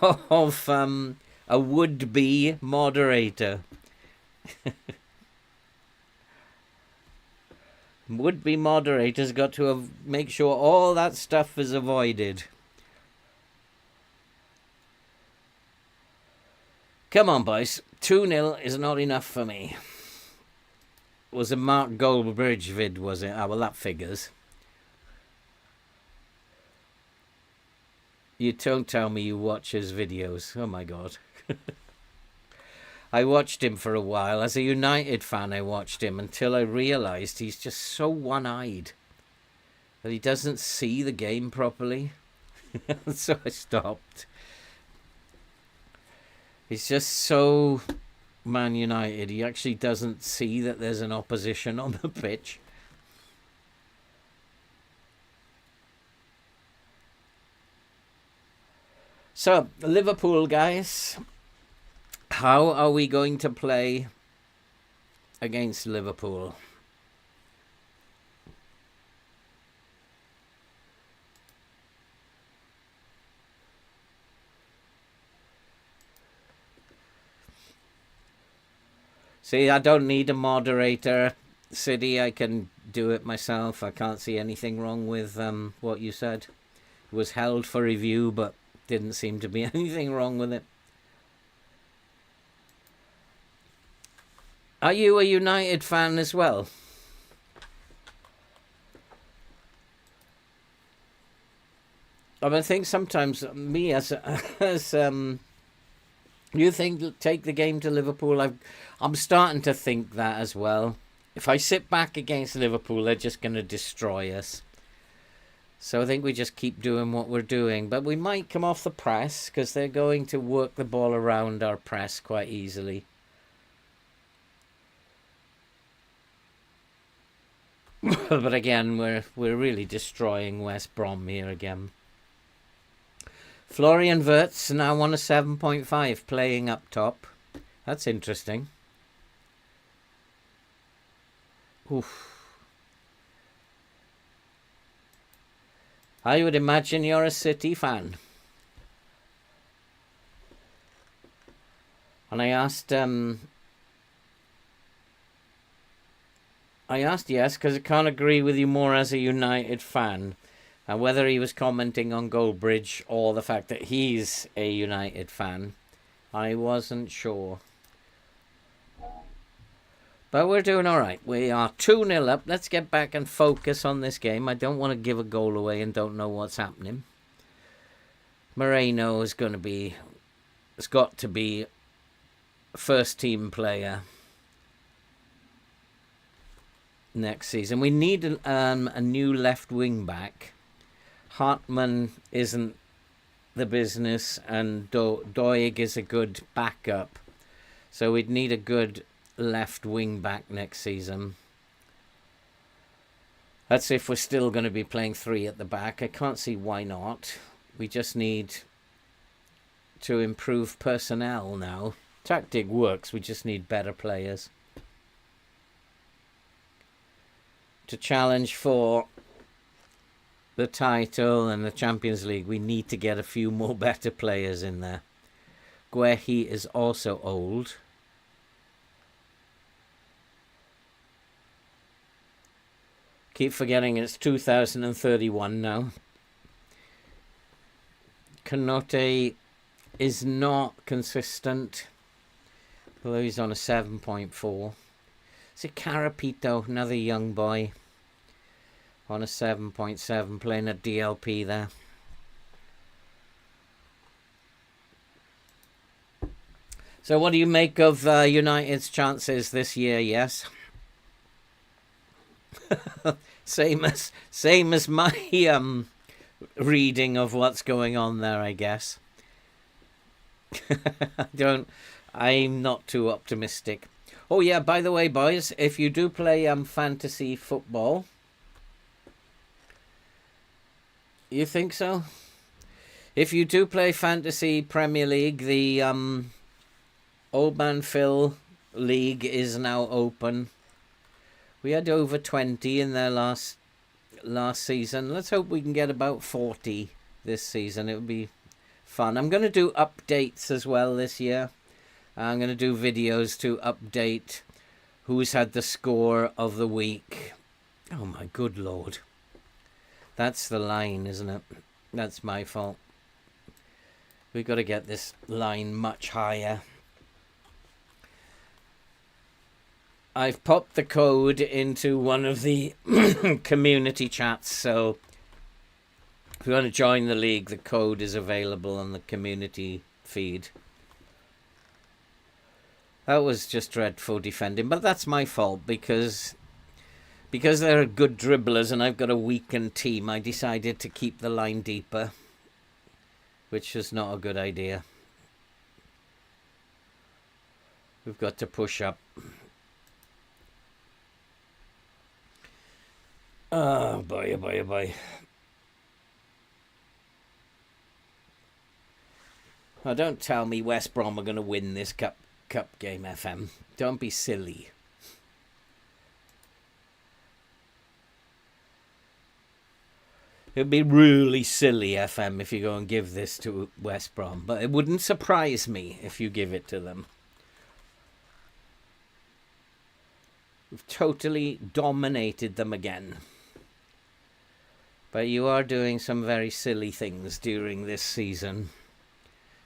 of a would-be moderator. Would-be moderators got to make sure all that stuff is avoided. Come on, boys. 2-0 is not enough for me. Was a Mark Goldbridge vid, was it? Ah, well, that figures. You don't tell me you watch his videos. Oh, my God. I watched him for a while. As a United fan, I watched him until I realised he's just so one-eyed that he doesn't see the game properly. So I stopped. He's just so Man United. He actually doesn't see that there's an opposition on the pitch. So, Liverpool, guys. How are we going to play against Liverpool? See, I don't need a moderator. City, I can do it myself. I can't see anything wrong with what you said. It was held for review, but didn't seem to be anything wrong with it. Are you a United fan as well? I think sometimes me as you think take the game to Liverpool. I'm starting to think that as well. If I sit back against Liverpool, they're just going to destroy us. So I think we just keep doing what we're doing. But we might come off the press because they're going to work the ball around our press quite easily. But again, we're really destroying West Brom here again. Florian Wirtz now on a 7.5, playing up top. That's interesting. Oof. I would imagine you're a City fan. And I asked yes, because I can't agree with you more as a United fan. And whether he was commenting on Goldbridge or the fact that he's a United fan, I wasn't sure. But we're doing all right. We are 2-0 up. Let's get back and focus on this game. I don't want to give a goal away and don't know what's happening. Moreno is going to be... It's got to be first team player next season. We need a new left wing back. Hartman isn't the business, and Doig is a good backup. So we'd need a good left wing back next season. That's if we're still going to be playing 3 at the back. I can't see why not. We just need to improve personnel now. Tactic works, we just need better players. To challenge for the title and the Champions League, we need to get a few more better players in there. Guehi is also old. Keep forgetting it's 2031 now. Canote is not consistent, although he's on a 7.4. Is it Carapito, another young boy, on a 7.7, playing at DLP there. So what do you make of United's chances this year? Yes. same as my reading of what's going on there, I guess. I'm not too optimistic. Oh yeah, by the way, boys, if you do play fantasy football, you think so? If you do play fantasy Premier League, the Old Man Phil League is now open. We had over 20 in there last season. Let's hope we can get about 40 this season. It would be fun. I'm going to do updates as well this year. I'm going to do videos to update who's had the score of the week. Oh my good lord. That's the line, isn't it? That's my fault. We've got to get this line much higher. I've popped the code into one of the community chats, so if you want to join the league, the code is available on the community feed. That was just dreadful defending, but that's my fault because they're good dribblers and I've got a weakened team. I decided to keep the line deeper, which was not a good idea. We've got to push up. Oh boy, oh boy, oh boy. Now don't tell me West Brom are going to win this cup game, FM. Don't be silly. It'd be really silly, FM, if you go and give this to West Brom. But it wouldn't surprise me if you give it to them. We've totally dominated them again. But you are doing some very silly things during this season.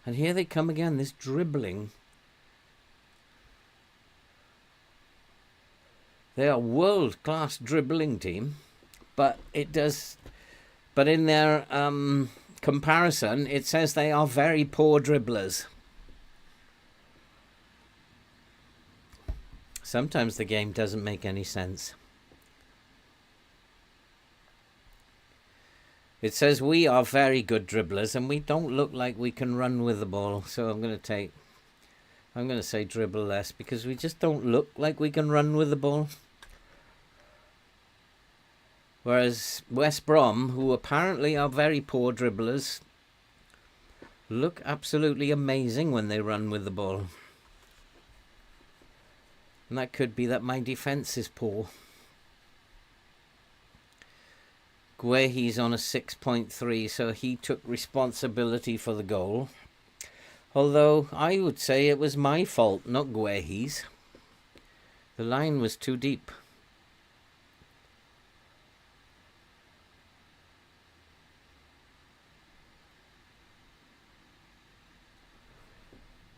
And here they come again, this dribbling. They are a world-class dribbling team. But it does... But in their comparison, it says they are very poor dribblers. Sometimes the game doesn't make any sense. It says we are very good dribblers and we don't look like we can run with the ball. So I'm going to say dribble less because we just don't look like we can run with the ball. Whereas West Brom, who apparently are very poor dribblers, look absolutely amazing when they run with the ball. And that could be that my defence is poor. Guehi's on a 6.3, so he took responsibility for the goal. Although I would say it was my fault, not Guehi's. The line was too deep.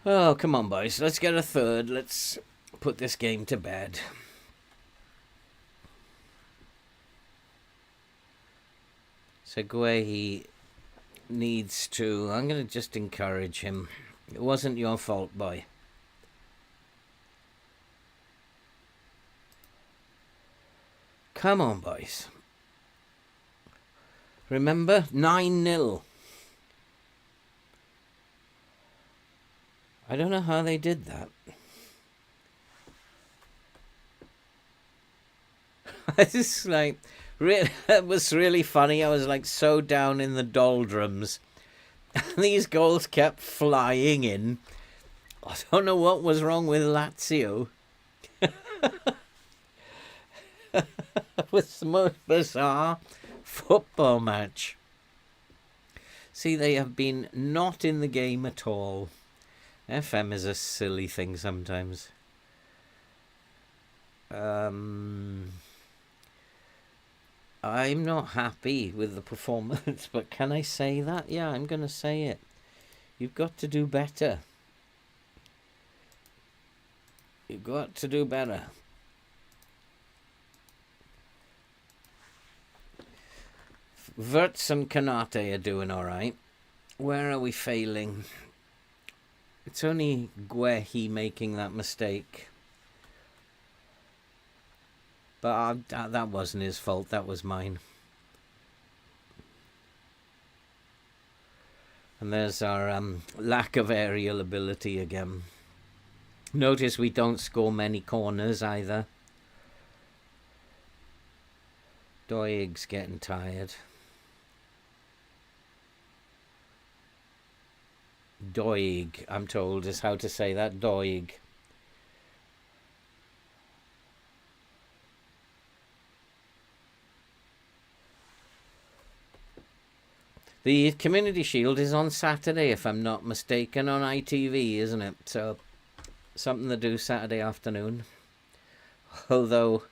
Oh, come on, boys. Let's get a third. Let's put this game to bed. So Guehi needs to... I'm going to just encourage him. It wasn't your fault, boy. Come on, boys. Remember? 9-0. I don't know how they did that. It's like... It was really funny. I was like so down in the doldrums. These goals kept flying in. I don't know what was wrong with Lazio. It was the most bizarre football match. See, they have been not in the game at all. FM is a silly thing sometimes. I'm not happy with the performance, but can I say that? Yeah, I'm going to say it. You've got to do better. You've got to do better. Wirtz and Kanate are doing all right. Where are we failing? It's only Guehi making that mistake. But that wasn't his fault, that was mine. And there's our lack of aerial ability again. Notice we don't score many corners either. Doig's getting tired. Doig, I'm told, is how to say that. Doig. The Community Shield is on Saturday, if I'm not mistaken, on ITV, isn't it? So, something to do Saturday afternoon. Although,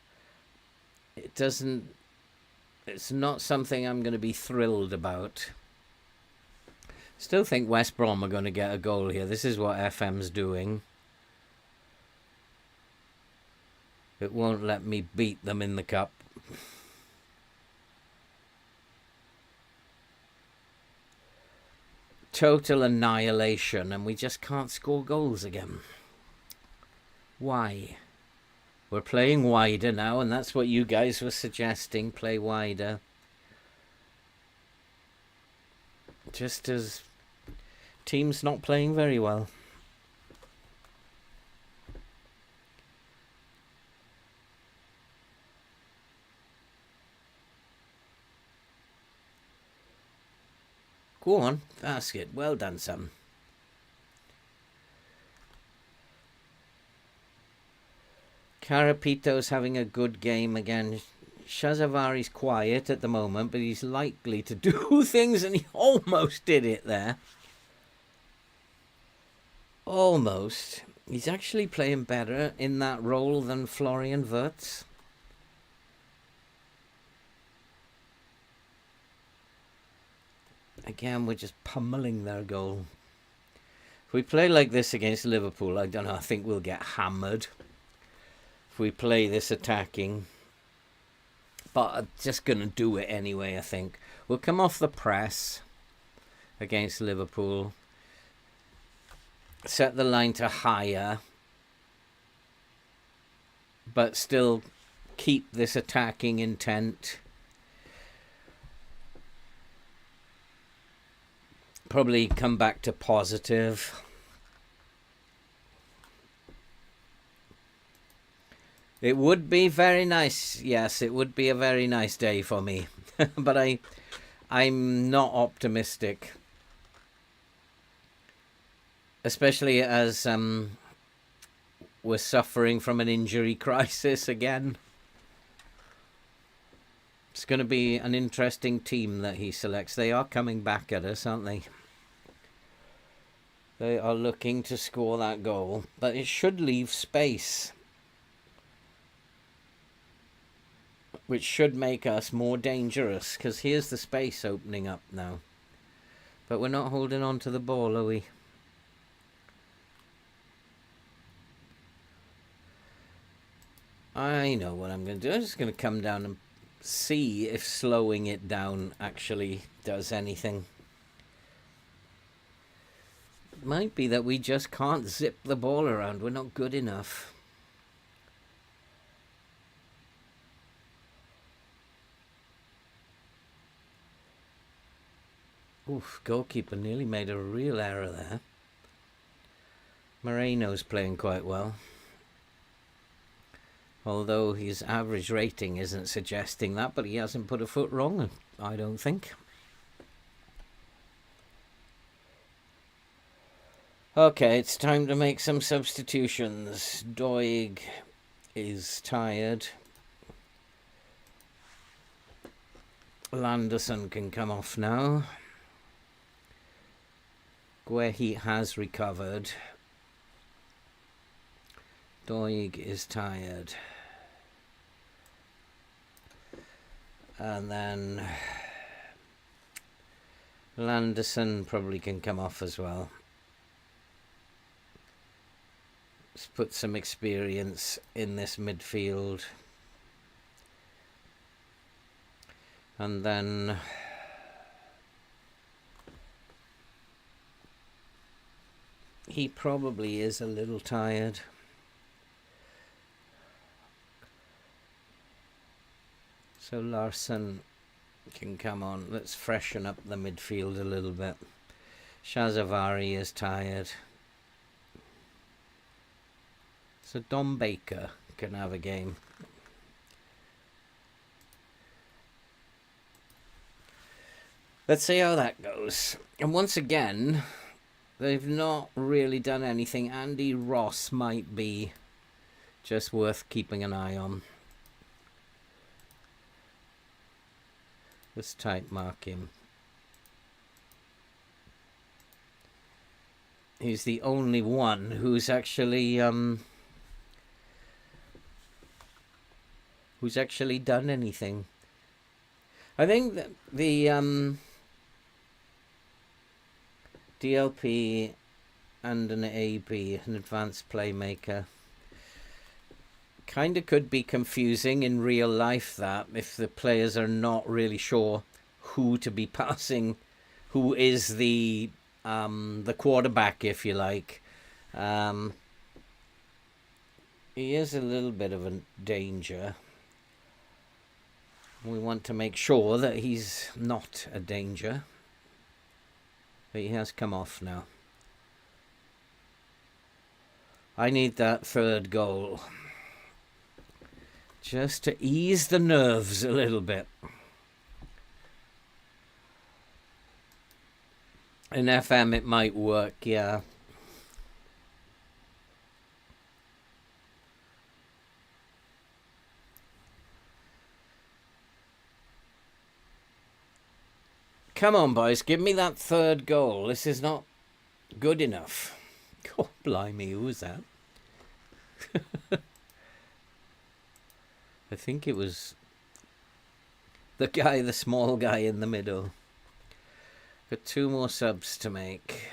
it's not something I'm going to be thrilled about. Still think West Brom are going to get a goal here. This is what FM's doing. It won't let me beat them in the cup. Total annihilation, and we just can't score goals again. Why? We're playing wider now, and that's what you guys were suggesting. Play wider. Just as teams not playing very well. Go on, basket. Well done, son. Carapito's having a good game again. Shazavari's quiet at the moment, but he's likely to do things, and he almost did it there. Almost. He's actually playing better in that role than Florian Wirtz. Again, we're just pummeling their goal. If we play like this against Liverpool, I don't know, I think we'll get hammered. If we play this attacking. But I'm just going to do it anyway, I think. We'll come off the press against Liverpool. Set the line to higher. But still keep this attacking intent. Probably come back to positive. It would be very nice. Yes, it would be a very nice day for me. But I'm not optimistic. Especially as we're suffering from an injury crisis again. It's going to be an interesting team that he selects. They are coming back at us, aren't they? They are looking to score that goal, but it should leave space, which should make us more dangerous, because here's the space opening up now. But we're not holding on to the ball, are we? I know what I'm going to do. I'm just going to come down and see if slowing it down actually does anything. It might be that we just can't zip the ball around. We're not good enough. Oof, goalkeeper nearly made a real error there. Moreno's playing quite well. Although his average rating isn't suggesting that, but he hasn't put a foot wrong, I don't think. Okay, it's time to make some substitutions. Doig is tired. Landerson can come off now. Guehi has recovered. Doig is tired. And then Landerson probably can come off as well. Let's put some experience in this midfield. And then he probably is a little tired. So Larsson can come on. Let's freshen up the midfield a little bit. Shazavari is tired. So Dom Baker can have a game. Let's see how that goes. And once again, they've not really done anything. Andy Ross might be just worth keeping an eye on. Let's type mark him. He's the only one who's actually done anything. I think that the DLP and an AB, an advanced playmaker, kind of could be confusing in real life, that if the players are not really sure who to be passing, who is the quarterback, if you like. He is a little bit of a danger. We want to make sure that he's not a danger. But he has come off now. I need that third goal, just to ease the nerves a little bit. In FM it might work, yeah. Come on, boys, give me that third goal. This is not good enough. God blimey, who was that? I think it was the small guy in the middle. Got 2 more subs to make.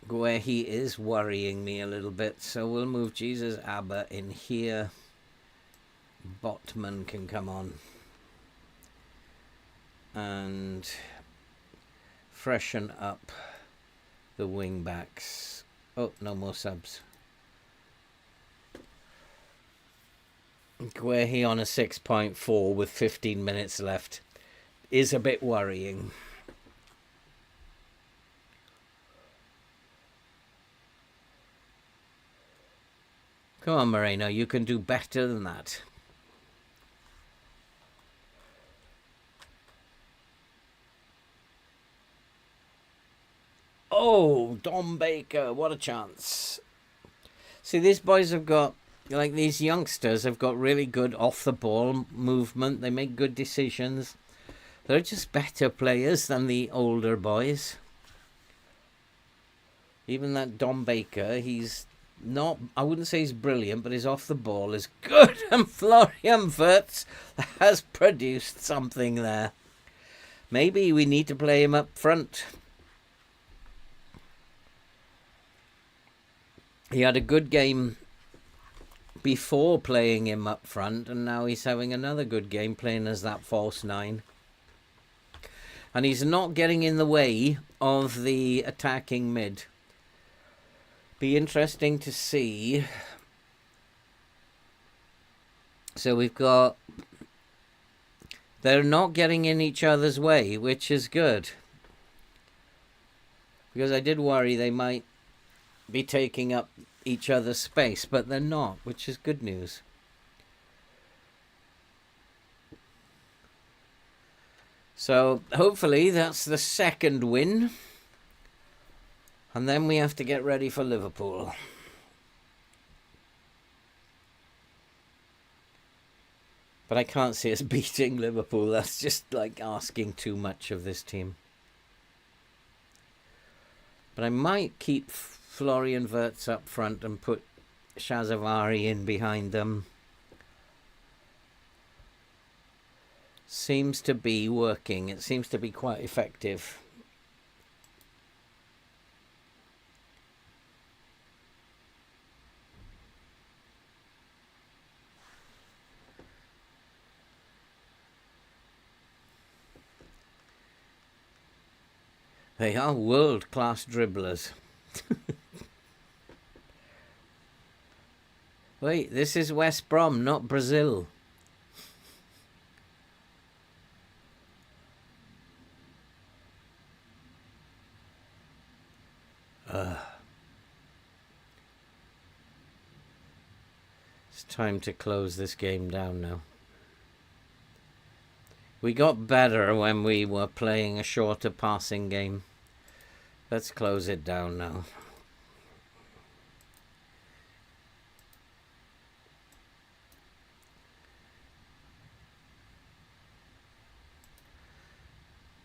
Where he is worrying me a little bit, so we'll move Jesus Abba in here. Botman can come on and freshen up the wing backs. Oh, no more subs. Guehi on a 6.4 with 15 minutes left is a bit worrying. Come on, Moreno, you can do better than that. Oh, Dom Baker, what a chance. See, these boys have got, like these youngsters have got really good off-the-ball movement. They make good decisions. They're just better players than the older boys. Even that Dom Baker, he's not, I wouldn't say he's brilliant, but his off-the-ball is good. And Florian Wirtz has produced something there. Maybe we need to play him up front. He had a good game before playing him up front, and now he's having another good game playing as that false 9. And he's not getting in the way of the attacking mid. Be interesting to see. So we've got... They're not getting in each other's way, which is good. Because I did worry they might be taking up each other's space, but they're not, which is good news. So hopefully that's the second win, and then we have to get ready for Liverpool. But I can't see us beating Liverpool. That's just like asking too much of this team. But I might keep Florian Wirtz up front and put Shazavari in behind them. Seems to be working. It seems to be quite effective. They are world-class dribblers. Wait, this is West Brom, not Brazil. It's time to close this game down now. We got better when we were playing a shorter passing game. Let's close it down now.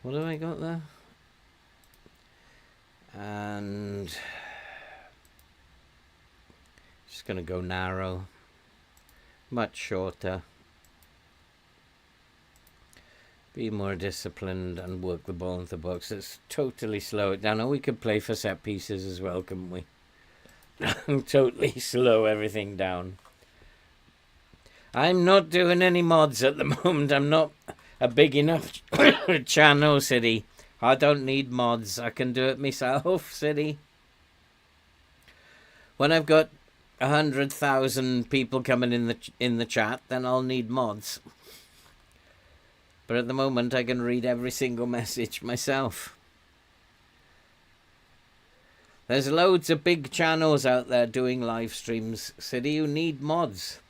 What have I got there? And just going to go narrow, much shorter. Be more disciplined and work the ball into the box. Let's totally slow it down. Oh, we could play for set pieces as well, couldn't we? totally slow everything down. I'm not doing any mods at the moment. I'm not a big enough channel, City. I don't need mods. I can do it myself, City. When I've got 100,000 people coming in the chat, then I'll need mods. But at the moment, I can read every single message myself. There's loads of big channels out there doing live streams, City. You need mods.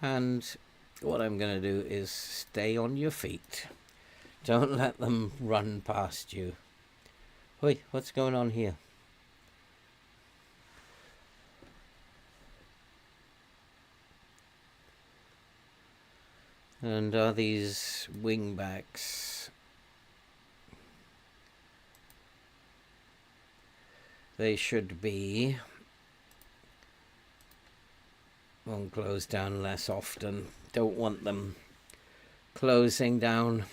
And what I'm going to do is stay on your feet. Don't let them run past you. Wait, what's going on here? And are these wingbacks? They should be. Won't close down less often. Don't want them closing down.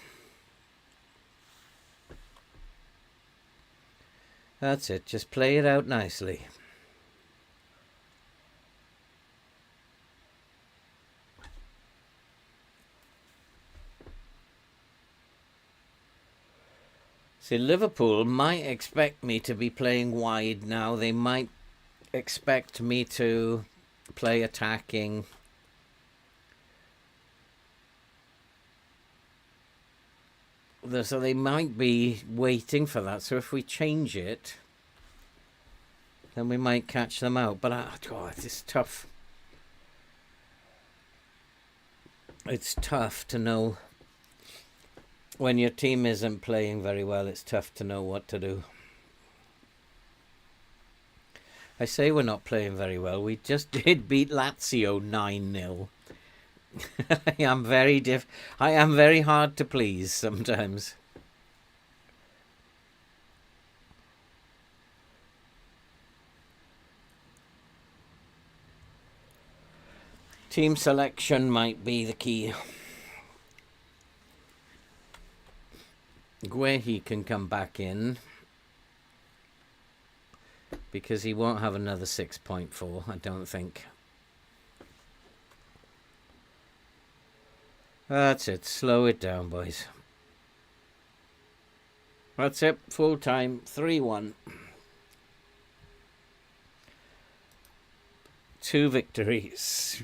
That's it. Just play it out nicely. See, Liverpool might expect me to be playing wide now. They might expect me to play attacking. So they might be waiting for that. So if we change it, then we might catch them out. But it's tough. It's tough to know. When your team isn't playing very well, it's tough to know what to do. I say we're not playing very well. We just did beat Lazio 9-0. I am very hard to please sometimes. Team selection might be the key. Guehi can come back in because he won't have another 6.4, I don't think. That's it. Slow it down, boys. That's it. Full time. 3-1. 2 victories.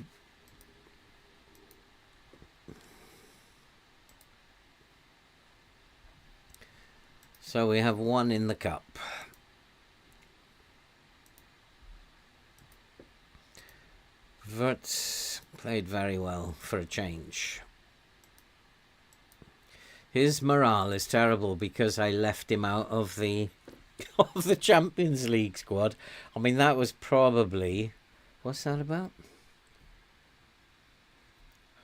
So we have 1 in the cup. Wirtz played very well for a change. His morale is terrible because I left him out of the Champions League squad. I mean, that was probably... What's that about?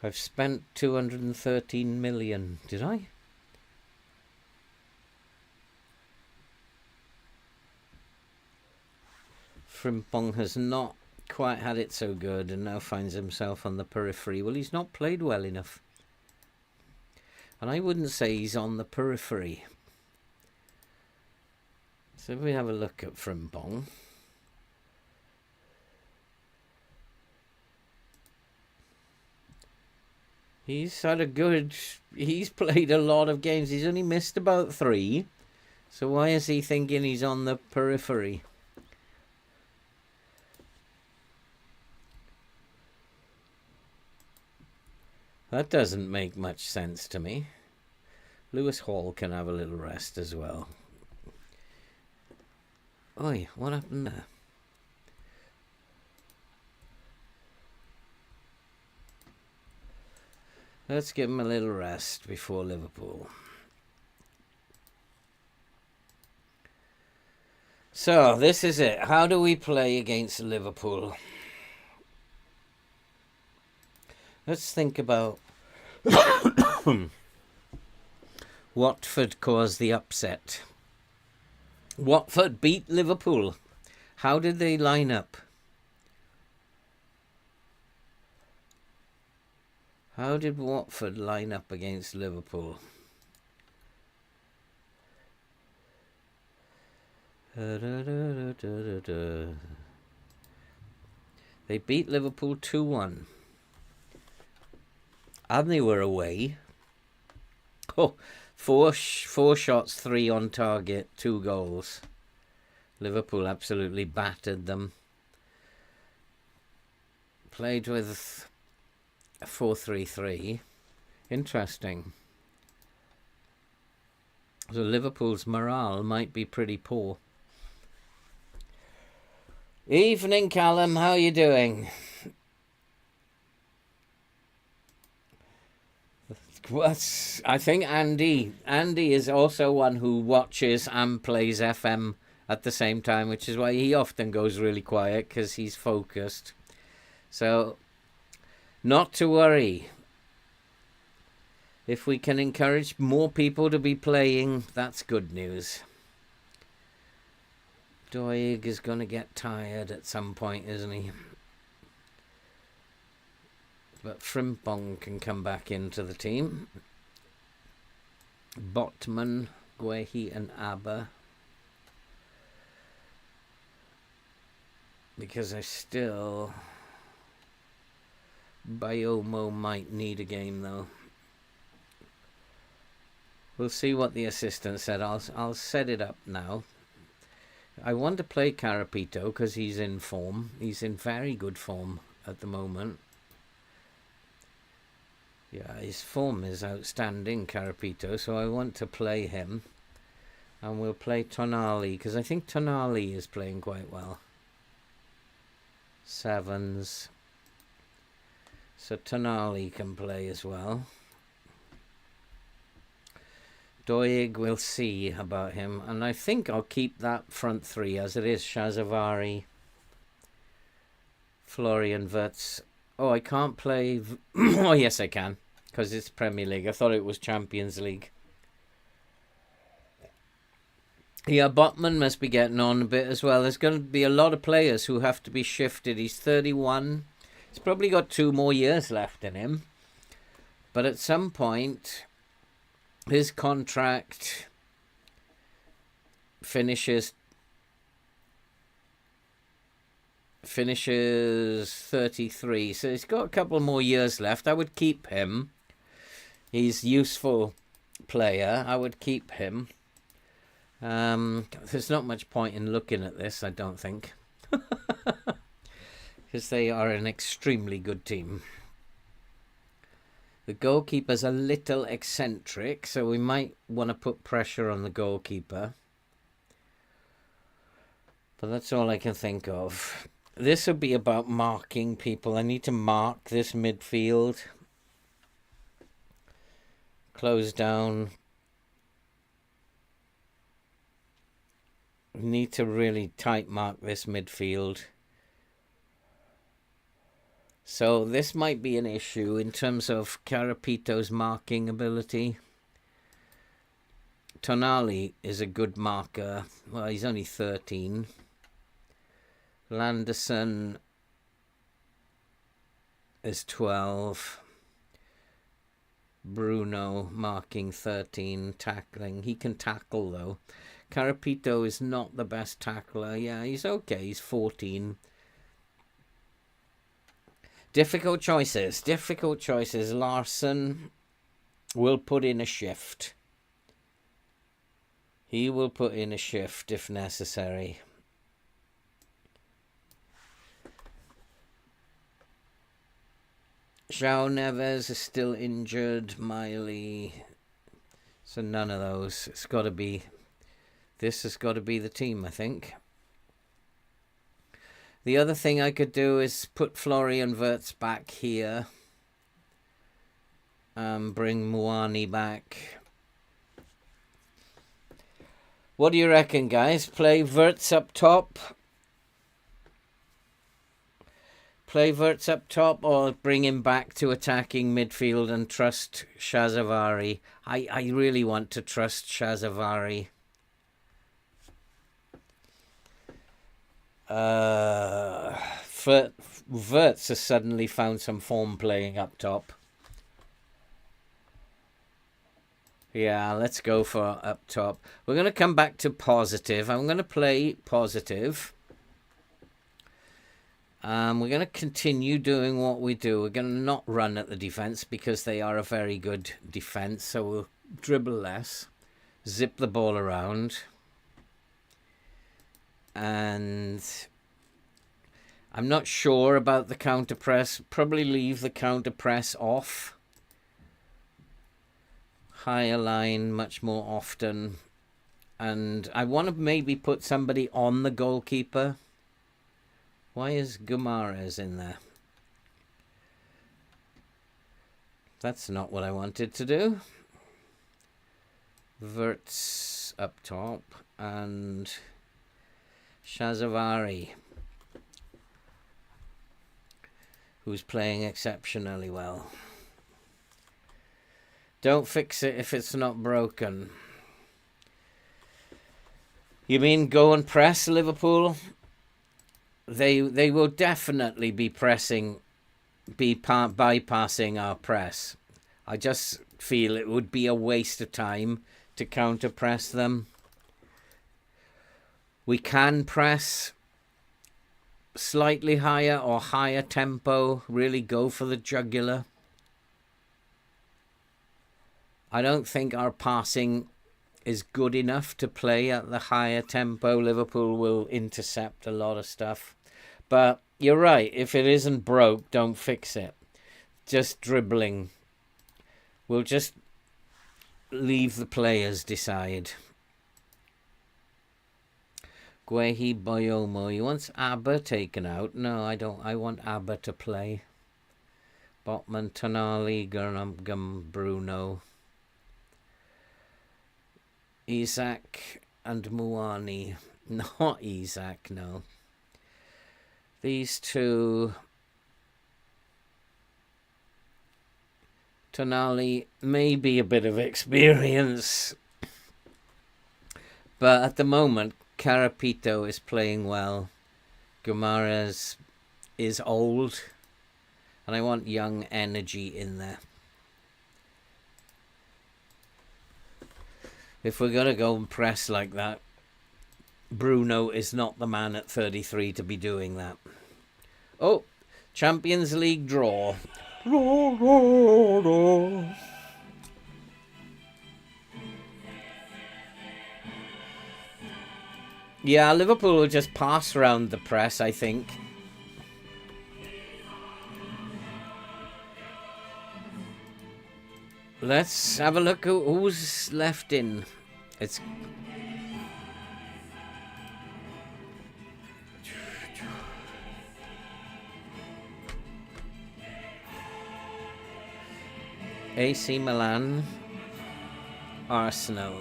I've spent 213 million. Did I? Frimpong has not quite had it so good and now finds himself on the periphery. Well, he's not played well enough. And I wouldn't say he's on the periphery. So if we have a look at Frimpong. He's played a lot of games. He's only missed about 3. So why is he thinking he's on the periphery? That doesn't make much sense to me. Lewis Hall can have a little rest as well. Oi, what happened there? Let's give him a little rest before Liverpool. So, this is it. How do we play against Liverpool? Let's think about Watford caused the upset. Watford beat Liverpool. How did they line up? How did Watford line up against Liverpool? They beat Liverpool 2-1. And they were away. Oh, four shots, 3 on target, 2 goals. Liverpool absolutely battered them. Played with 4-3-3. Interesting. So Liverpool's morale might be pretty poor. Evening, Callum. How you doing? I think Andy is also one who watches and plays FM at the same time, which is why he often goes really quiet, because he's focused. So, not to worry. If we can encourage more people to be playing, that's good news. Doig is going to get tired at some point, isn't he? But Frimpong can come back into the team. Botman, Guehi and Abba. Because Biomo might need a game though. We'll see what the assistant said. I'll set it up now. I want to play Carapito because he's in form. He's in very good form at the moment. Yeah, his form is outstanding, Carapito, so I want to play him. And we'll play Tonali, because I think Tonali is playing quite well. 7s. So Tonali can play as well. Doig, we'll see about him. And I think I'll keep that front 3 as it is. Shazavari, Florian Wirtz. Oh, I can't play... oh, yes, I can. Because it's Premier League. I thought it was Champions League. Yeah, Botman must be getting on a bit as well. There's going to be a lot of players who have to be shifted. He's 31. He's probably got 2 more years left in him. But at some point, his contract finishes 33, so he's got a couple more years left. I would keep him. He's a useful player. I would keep him. There's not much point in looking at this, I don't think, because they are an extremely good team. The goalkeeper's a little eccentric, so we might want to put pressure on the goalkeeper. But that's all I can think of. This will be about marking people. I need to mark this midfield. Close down. We need to really tight mark this midfield. So this might be an issue in terms of Carapito's marking ability. Tonali is a good marker. Well, he's only 13. Landerson is 12. Bruno marking 13. Tackling. He can tackle though. Carapito is not the best tackler. Yeah, he's okay. He's 14. Difficult choices. Difficult choices. Larson will put in a shift. He will put in a shift if necessary. João Neves is still injured. Miley. So none of those. It's got to be... This has got to be the team, I think. The other thing I could do is put Florian Wirtz back here. Bring Muani back. What do you reckon, guys? Play Wirtz up top? Play Wirtz up top or bring him back to attacking midfield and trust Shazavari? I really want to trust Shazavari. Wirtz has suddenly found some form playing up top. Yeah, let's go for up top. We're going to come back to positive. I'm going to play positive. We're going to continue doing what we do. We're going to not run at the defence because they are a very good defence. So we'll dribble less, zip the ball around. And I'm not sure about the counter press. Probably leave the counter press off. Higher line much more often. And I want to maybe put somebody on the goalkeeper. Why is Gumares in there? That's not what I wanted to do. Verts up top and Shazavari, who's playing exceptionally well. Don't fix it if it's not broken. You mean go and press Liverpool? They will definitely be bypassing our press. I just feel it would be a waste of time to counter press them. We can press slightly higher or higher tempo, really go for the jugular. I don't think our passing is good enough to play at the higher tempo. Liverpool will intercept a lot of stuff. But you're right, if it isn't broke, don't fix it. Just dribbling. We'll just leave the players decide. Guehi Boyomo, he wants Abba taken out. No, I don't. I want Abba to play. Botman, Tonali, Gum, Bruno. Isaac and Muani. Not Isaac, no. These two. Tonali, maybe a bit of experience. But at the moment, Carapito is playing well. Gumares is old. And I want young energy in there. If we're going to go and press like that, Bruno is not the man at 33 to be doing that. Oh, Champions League draw. Yeah, Liverpool will just pass around the press, I think. Let's have a look who's left in. It's AC Milan, Arsenal.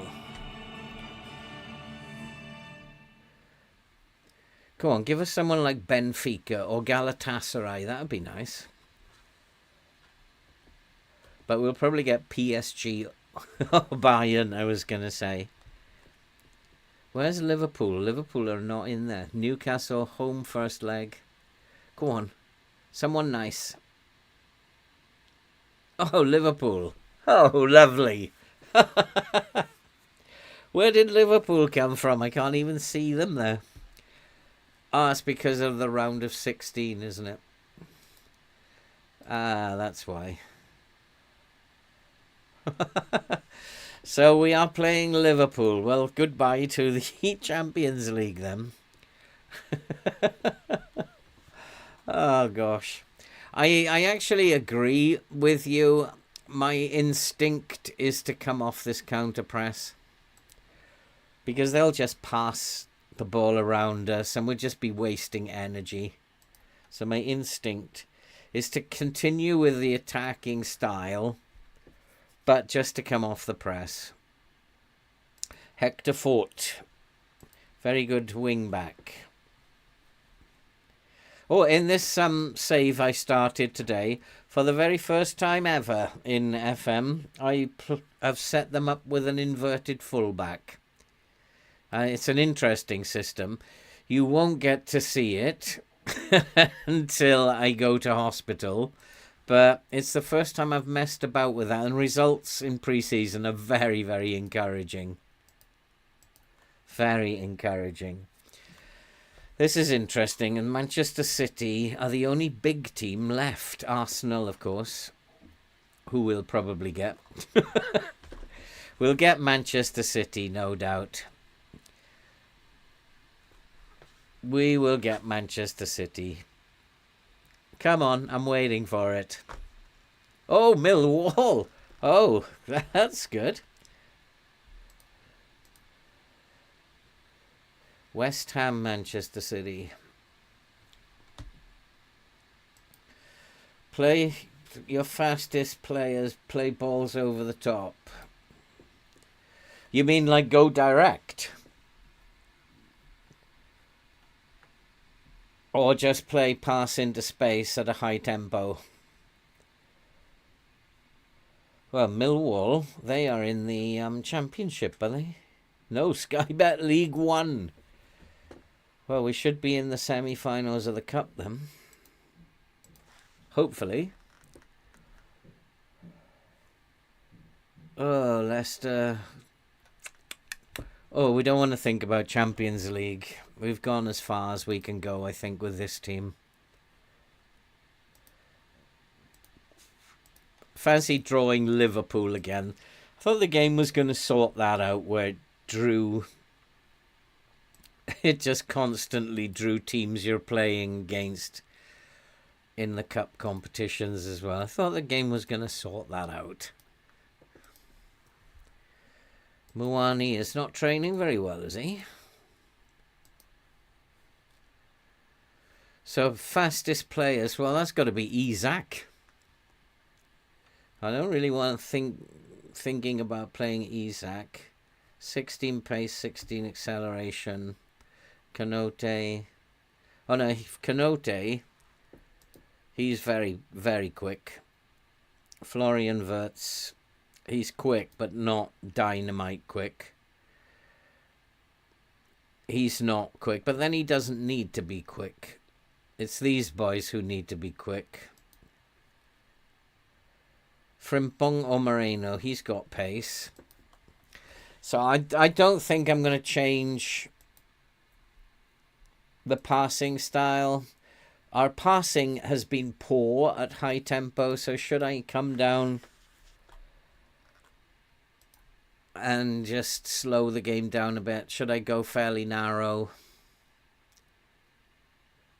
Come on, give us someone like Benfica or Galatasaray. That would be nice. But we'll probably get PSG or Bayern, I was going to say. Where's Liverpool? Liverpool are not in there. Newcastle, home first leg. Go on. Someone nice. Oh, Liverpool. Oh, lovely. Where did Liverpool come from? I can't even see them there. Ah, it's because of the round of 16, isn't it? Ah, that's why. So we are playing Liverpool. Well, goodbye to the Champions League then. Oh, gosh. I actually agree with you. My instinct is to come off this counter press. Because they'll just pass the ball around us and we'll just be wasting energy. So my instinct is to continue with the attacking style, but just to come off the press. Hector Fort. Very good wing back. Oh, in this save I started today, for the very first time ever in FM, I've set them up with an inverted fullback. It's an interesting system. You won't get to see it until I go to hospital. But it's the first time I've messed about with that, and results in pre-season are very, very encouraging. Very encouraging. This is interesting, and Manchester City are the only big team left. Arsenal, of course, who we'll probably get. We'll get Manchester City, no doubt. We will get Manchester City. Come on, I'm waiting for it. Oh, Millwall. Oh, that's good. West Ham, Manchester City. Play your fastest players, play balls over the top. You mean like go direct? Or just play pass into space at a high tempo? Well, Millwall, they are in the Championship, are they? No, Sky Bet League One. Well, we should be in the semi-finals of the Cup then. Hopefully. Oh, Leicester. Oh, we don't want to think about Champions League. We've gone as far as we can go, I think, with this team. Fancy drawing Liverpool again. I thought the game was going to sort that out where it drew... It just constantly drew teams you're playing against in the cup competitions as well. I thought the game was going to sort that out. Muani is not training very well, is he? So, fastest players. Well, that's got to be Isak. I don't really want to thinking about playing Isak. 16 pace, 16 acceleration. Kanote. Oh no, Kanote. He's very, very quick. Florian Wirtz. He's quick, but not dynamite quick. He's not quick, but then he doesn't need to be quick. It's these boys who need to be quick. Frimpong or Moreno, he's got pace. So I don't think I'm going to change the passing style. Our passing has been poor at high tempo, so should I come down and just slow the game down a bit? Should I go fairly narrow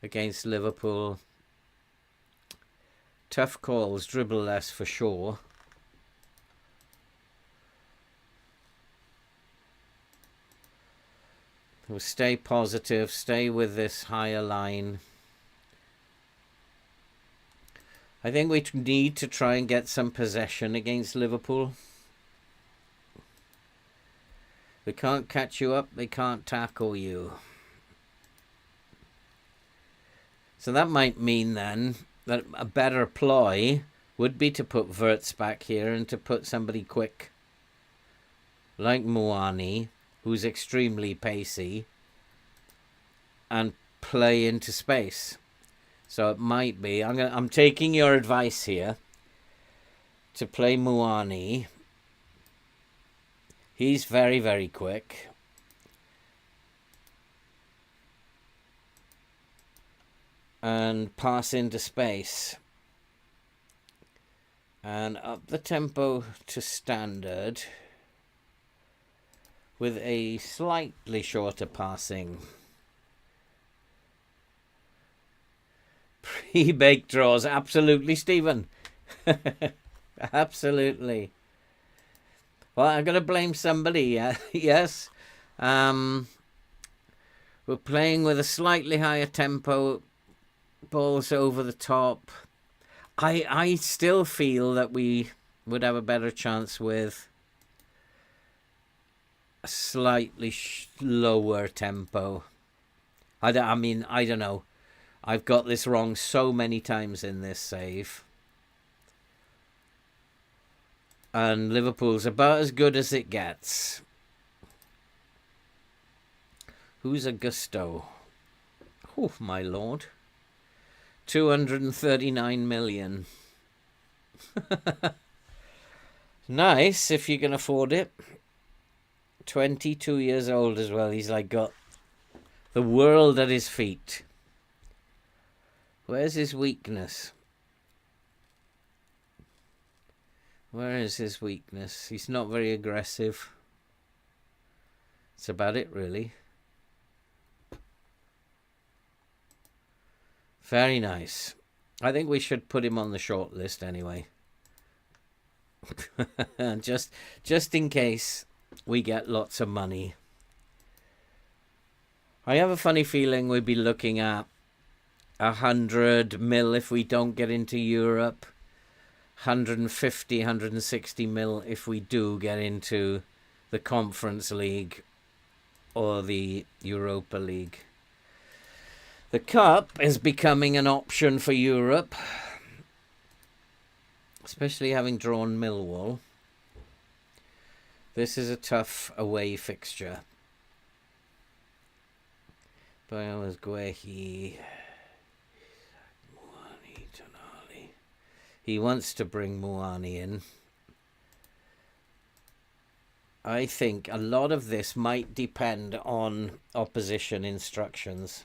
against Liverpool? Tough calls, dribble less for sure. We'll stay positive, stay with this higher line. I think we need to try and get some possession against Liverpool. They can't catch you up, they can't tackle you. So that might mean then that a better ploy would be to put Wirtz back here and to put somebody quick like Muani, who's extremely pacey, and play into space. So it might be, I'm taking your advice here to play Muani. He's very, very quick. And pass into space. And up the tempo to standard with a slightly shorter passing. Pre-baked draws, absolutely, Stephen. Absolutely. Well, I'm going to blame somebody, yes. We're playing with a slightly higher tempo, balls over the top. I still feel that we would have a better chance with a slightly lower tempo. I don't know. I've got this wrong so many times in this save. And Liverpool's about as good as it gets. Who's Augusto? Oh, my lord. 239 million. Nice if you can afford it. 22 years old as well. He's like got the world at his feet. Where's his weakness? Where is his weakness? He's not very aggressive. That's about it, really. Very nice. I think we should put him on the short list anyway. just in case we get lots of money. I have a funny feeling we'd be looking at 100 mil if we don't get into Europe. 150, 160 mil if we do get into the Conference League or the Europa League. The Cup is becoming an option for Europe, especially having drawn Millwall. This is a tough away fixture. Bio's Guehi. He wants to bring Muani in. I think a lot of this might depend on opposition instructions,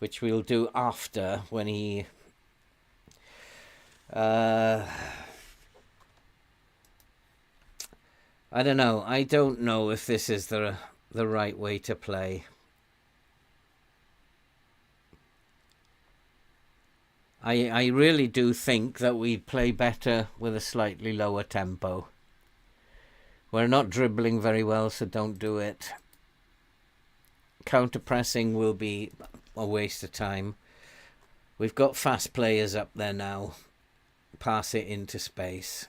which we'll do after when he... I don't know. I don't know if this is the right way to play. I really do think that we play better with a slightly lower tempo. We're not dribbling very well, so don't do it. Counter-pressing will be a waste of time. We've got fast players up there now. Pass it into space.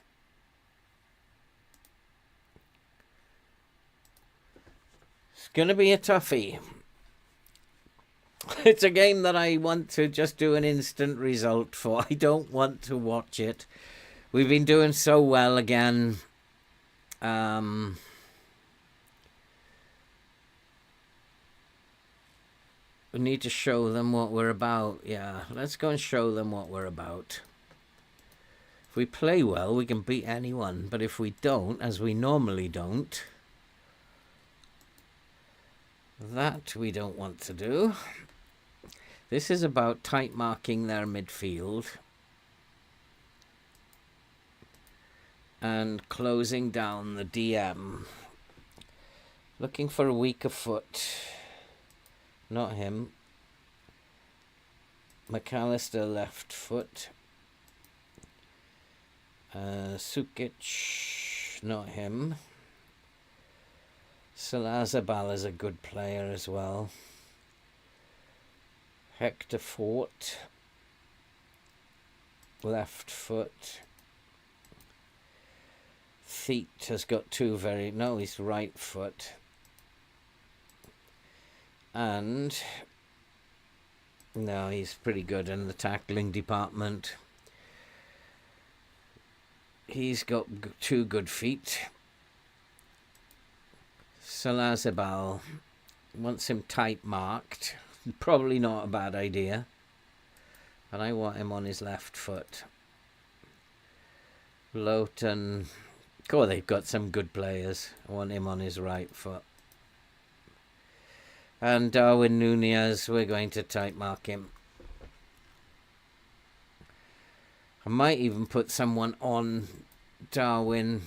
It's going to be a toughie. It's a game that I want to just do an instant result for. I don't want to watch it. We've been doing so well again. We need to show them what we're about. Yeah, let's go and show them what we're about. If we play well, we can beat anyone. But if we don't, as we normally don't, that we don't want to do. This is about tight marking their midfield and closing down the DM. Looking for a weaker foot. Not him. McAllister left foot. Sukic, not him. Salazabal is a good player as well. Hector Fort, left foot. Feet has got two very... No, he's right foot. And... No, he's pretty good in the tackling department. He's got two good feet. Salazabal wants him tight marked. Probably not a bad idea. And I want him on his left foot. Lowton. Oh, they've got some good players. I want him on his right foot. And Darwin Nunez, we're going to tight mark him. I might even put someone on Darwin.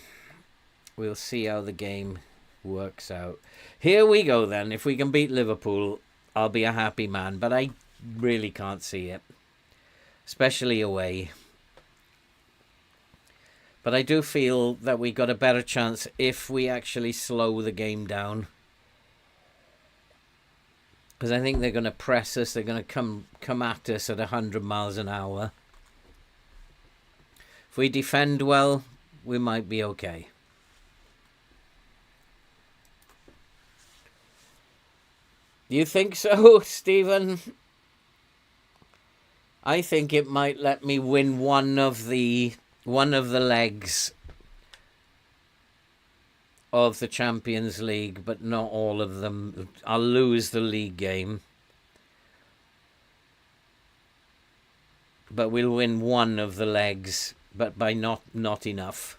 We'll see how the game works out. Here we go then. If we can beat Liverpool, I'll be a happy man, but I really can't see it, especially away. But I do feel that we got a better chance if we actually slow the game down, because I think they're going to press us. They're going to come at us at 100 miles an hour. If we defend well, we might be okay. You think so, Stephen? I think it might let me win one of the legs of the Champions League, but not all of them. I'll lose the league game, but we'll win one of the legs but by not enough.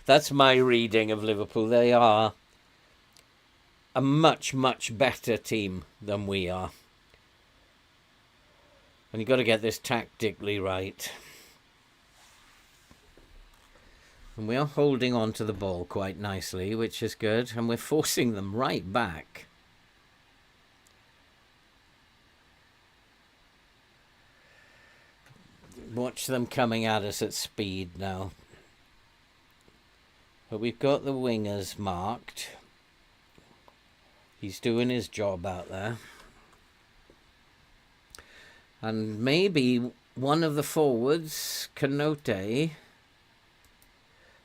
That's my reading of Liverpool. They are a much, much better team than we are. And you've got to get this tactically right. And we are holding on to the ball quite nicely, which is good. And we're forcing them right back. Watch them coming at us at speed now. But we've got the wingers marked. He's doing his job out there. And maybe one of the forwards, Kanote,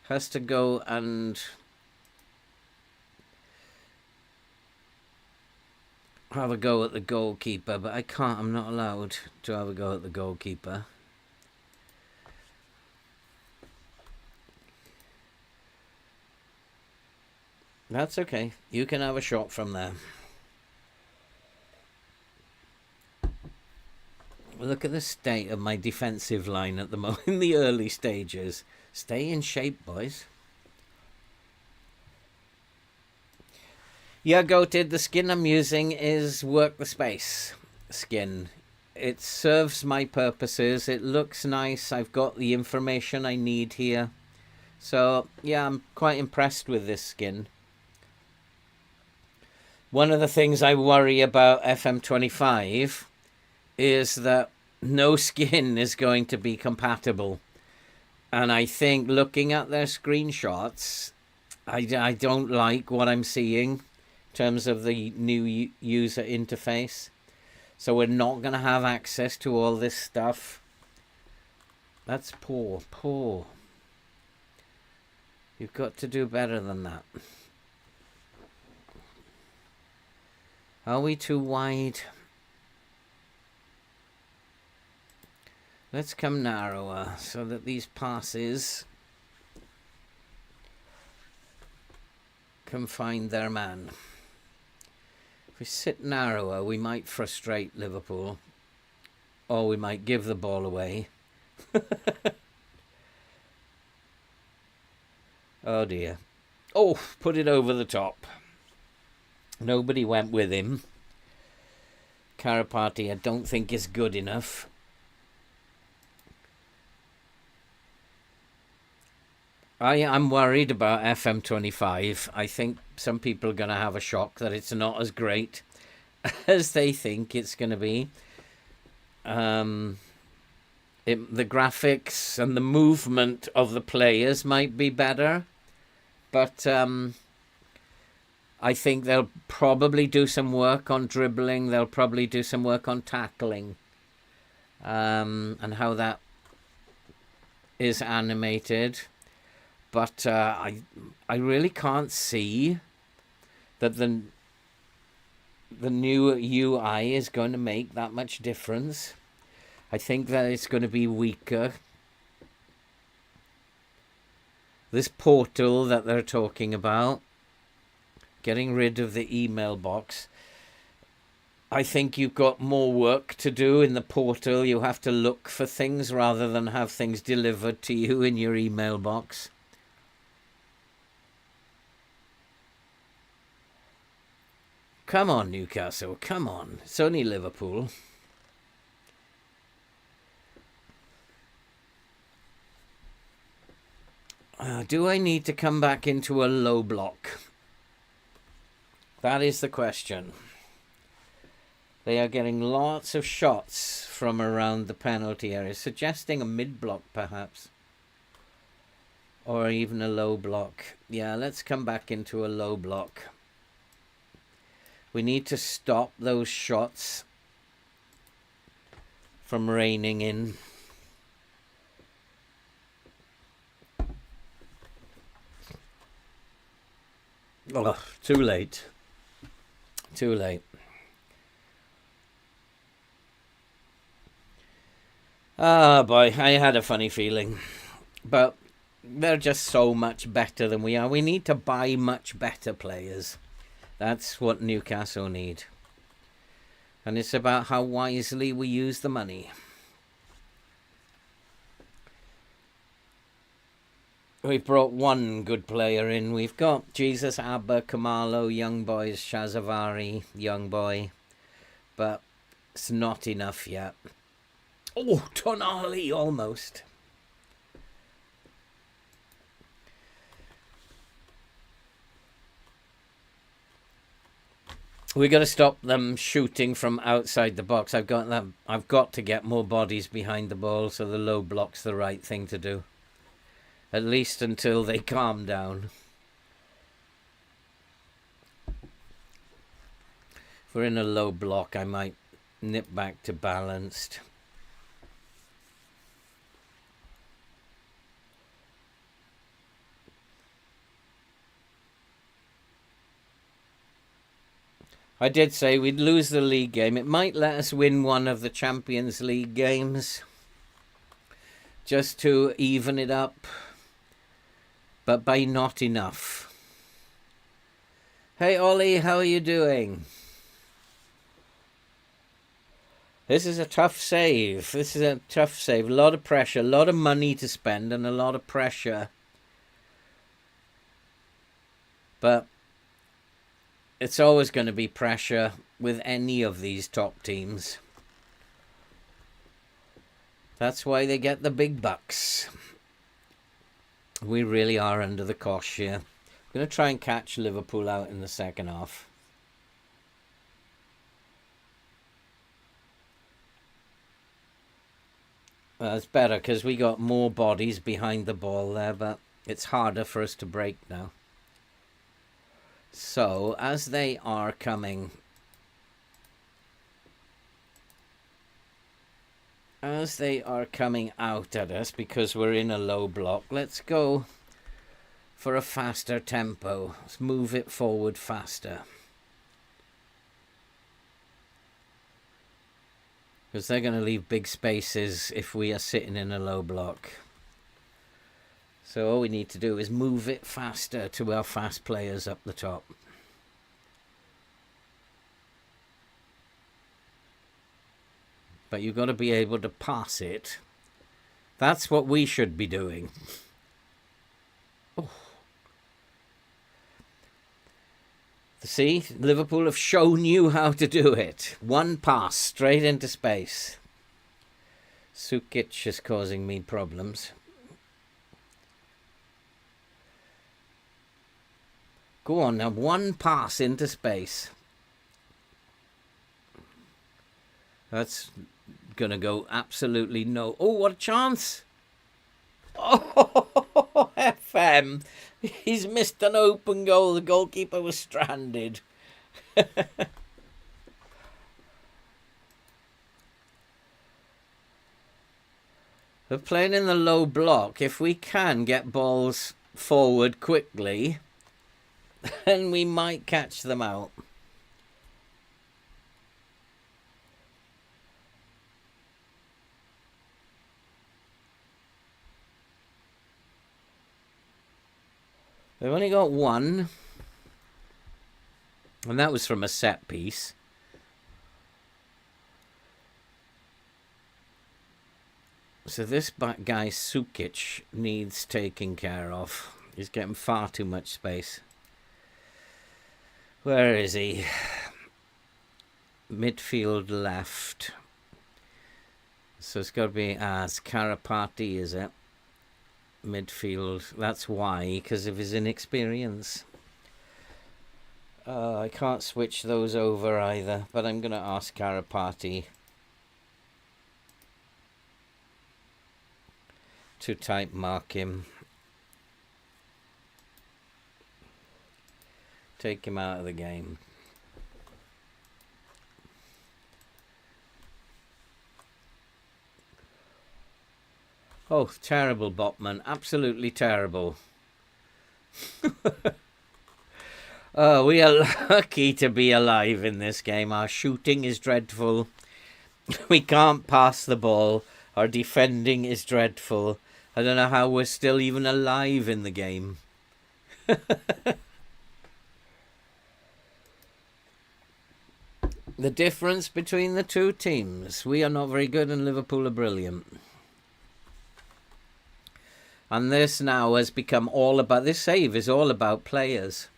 has to go and have a go at the goalkeeper. But I can't, I'm not allowed to have a go at the goalkeeper. That's okay. You can have a shot from there. Look at the state of my defensive line at the moment, in the early stages. Stay in shape, boys. Yeah, Goated, the skin I'm using is Work the Space skin. It serves my purposes. It looks nice. I've got the information I need here. So, yeah, I'm quite impressed with this skin. One of the things I worry about FM25 is that no skin is going to be compatible. And I think looking at their screenshots, I don't like what I'm seeing in terms of the new user interface. So we're not going to have access to all this stuff. That's poor. You've got to do better than that. Are we too wide? Let's come narrower so that these passes can find their man. If we sit narrower, we might frustrate Liverpool, or we might give the ball away. Oh dear. Oh, put it over the top. Nobody went with him. Karapati, I don't think is good enough. I'm worried about FM25. I think some people are going to have a shock that it's not as great as they think it's going to be. The graphics and the movement of the players might be better, but I think they'll probably do some work on dribbling. They'll probably do some work on tackling, and how that is animated. But I really can't see that the new UI is going to make that much difference. I think that it's going to be weaker. This portal that they're talking about, getting rid of the email box, I think you've got more work to do in the portal. You have to look for things rather than have things delivered to you in your email box. Come on, Newcastle, come on. It's only Liverpool. Do I need to come back into a low block? That is the question. They are getting lots of shots from around the penalty area, suggesting a mid-block perhaps. Or even a low block. Yeah, let's come back into a low block. We need to stop those shots from raining in. Oh, too late. Too late. Ah, boy, I had a funny feeling. But they're just so much better than we are. We need to buy much better players. That's what Newcastle need. And it's about how wisely we use the money. We've brought one good player in. We've got Jesus, Abba, Kamalo, young boys, Shazavari, young boy. But it's not enough yet. Oh, Tonali, almost. We got to stop them shooting from outside the box. I've got to get more bodies behind the ball, so the low block's the right thing to do. At least until they calm down. If we're in a low block, I might nip back to balanced. I did say we'd lose the league game. It might let us win one of the Champions League games, just to even it up, but by not enough. Hey Ollie, how are you doing? This is a tough save. A lot of pressure, a lot of money to spend and a lot of pressure. But it's always going to be pressure with any of these top teams. That's why they get the big bucks. We really are under the cosh here. I'm going to try and catch Liverpool out in the second half. Well, it's better because we got more bodies behind the ball there, but it's harder for us to break now. So, as they are coming out at us because we're in a low block, let's go for a faster tempo. Let's move it forward faster. Because they're going to leave big spaces if we are sitting in a low block. So all we need to do is move it faster to our fast players up the top. But you've got to be able to pass it. That's what we should be doing. Oh. See, Liverpool have shown you how to do it. One pass straight into space. Sukic is causing me problems. Go on now, one pass into space. That's going to go absolutely no. Oh, what a chance. Oh, FM. He's missed an open goal. The goalkeeper was stranded. We're playing in the low block. If we can get balls forward quickly, then we might catch them out. They've only got one. And that was from a set piece. So this guy Sukic needs taking care of. He's getting far too much space. Where is he? Midfield left. So it's got to be it's Karapati, is it? Midfield. That's why, because of his inexperience. I can't switch those over either, but I'm going to ask Karapati to type mark him. Take him out of the game. Oh, terrible Botman. Absolutely terrible. Oh, we are lucky to be alive in this game. Our shooting is dreadful. We can't pass the ball. Our defending is dreadful. I don't know how we're still even alive in the game. The difference between the two teams. We are not very good and Liverpool are brilliant. And this now has become all about, this save is all about players.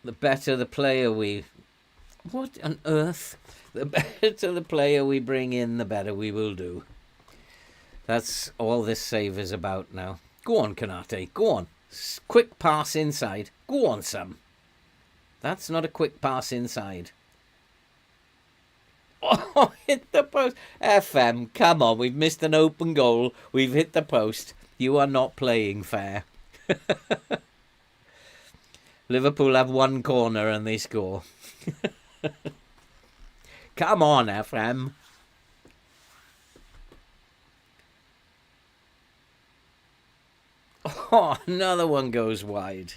The better the player we... What on earth? The better the player we bring in, the better we will do. That's all this save is about now. Go on, Kanate. Go on. Quick pass inside. Go on, Sam. That's not a quick pass inside. Oh, hit the post. FM, come on. We've missed an open goal. We've hit the post. You are not playing fair. Liverpool have one corner and they score. Come on, FM. Oh, another one goes wide.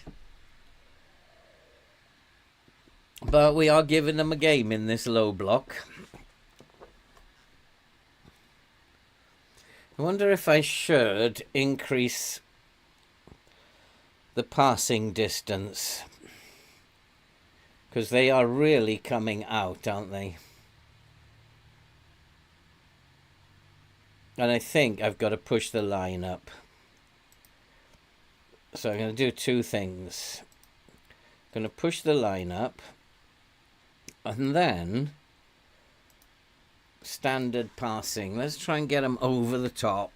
But we are giving them a game in this low block. I wonder if I should increase the passing distance. Because they are really coming out, aren't they? And I think I've got to push the line up. So I'm going to do two things. I'm going to push the line up. And then standard passing. Let's try and get him over the top.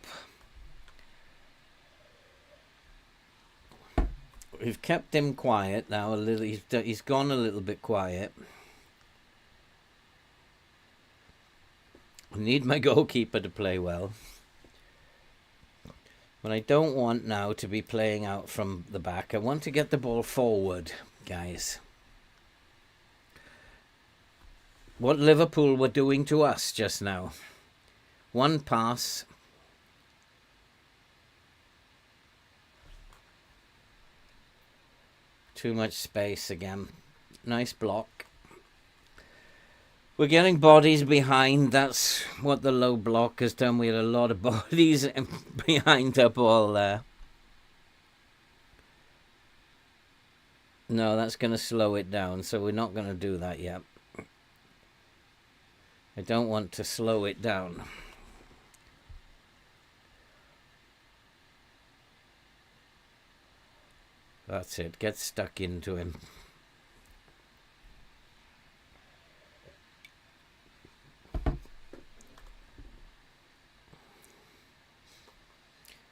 We've kept him quiet now a little. He's gone a little bit quiet. I need my goalkeeper to play well. But I don't want now to be playing out from the back. I want to get the ball forward, guys. What Liverpool were doing to us just now. One pass. Too much space again. Nice block. We're getting bodies behind. That's what the low block has done. We had a lot of bodies behind our ball there. No, that's going to slow it down, so we're not going to do that yet. I don't want to slow it down. That's it. Get stuck into him.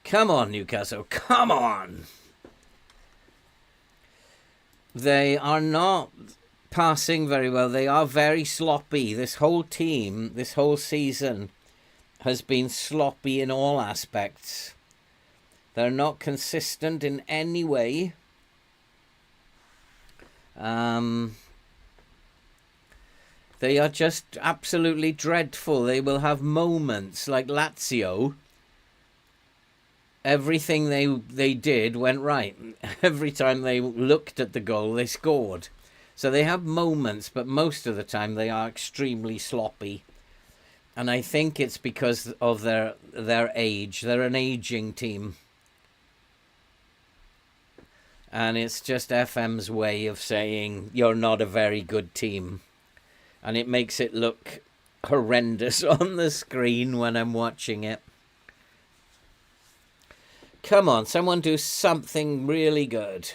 Come on, Newcastle. Come on. They are not passing very well. They are very sloppy. This whole team, this whole season, has been sloppy in all aspects. They're not consistent in any way. They are just absolutely dreadful. They will have moments like Lazio. Everything they did went right. Every time they looked at the goal, they scored. So they have moments, but most of the time they are extremely sloppy. And I think it's because of their age. They're an aging team. And it's just FM's way of saying you're not a very good team. And it makes it look horrendous on the screen when I'm watching it. Come on, someone do something really good.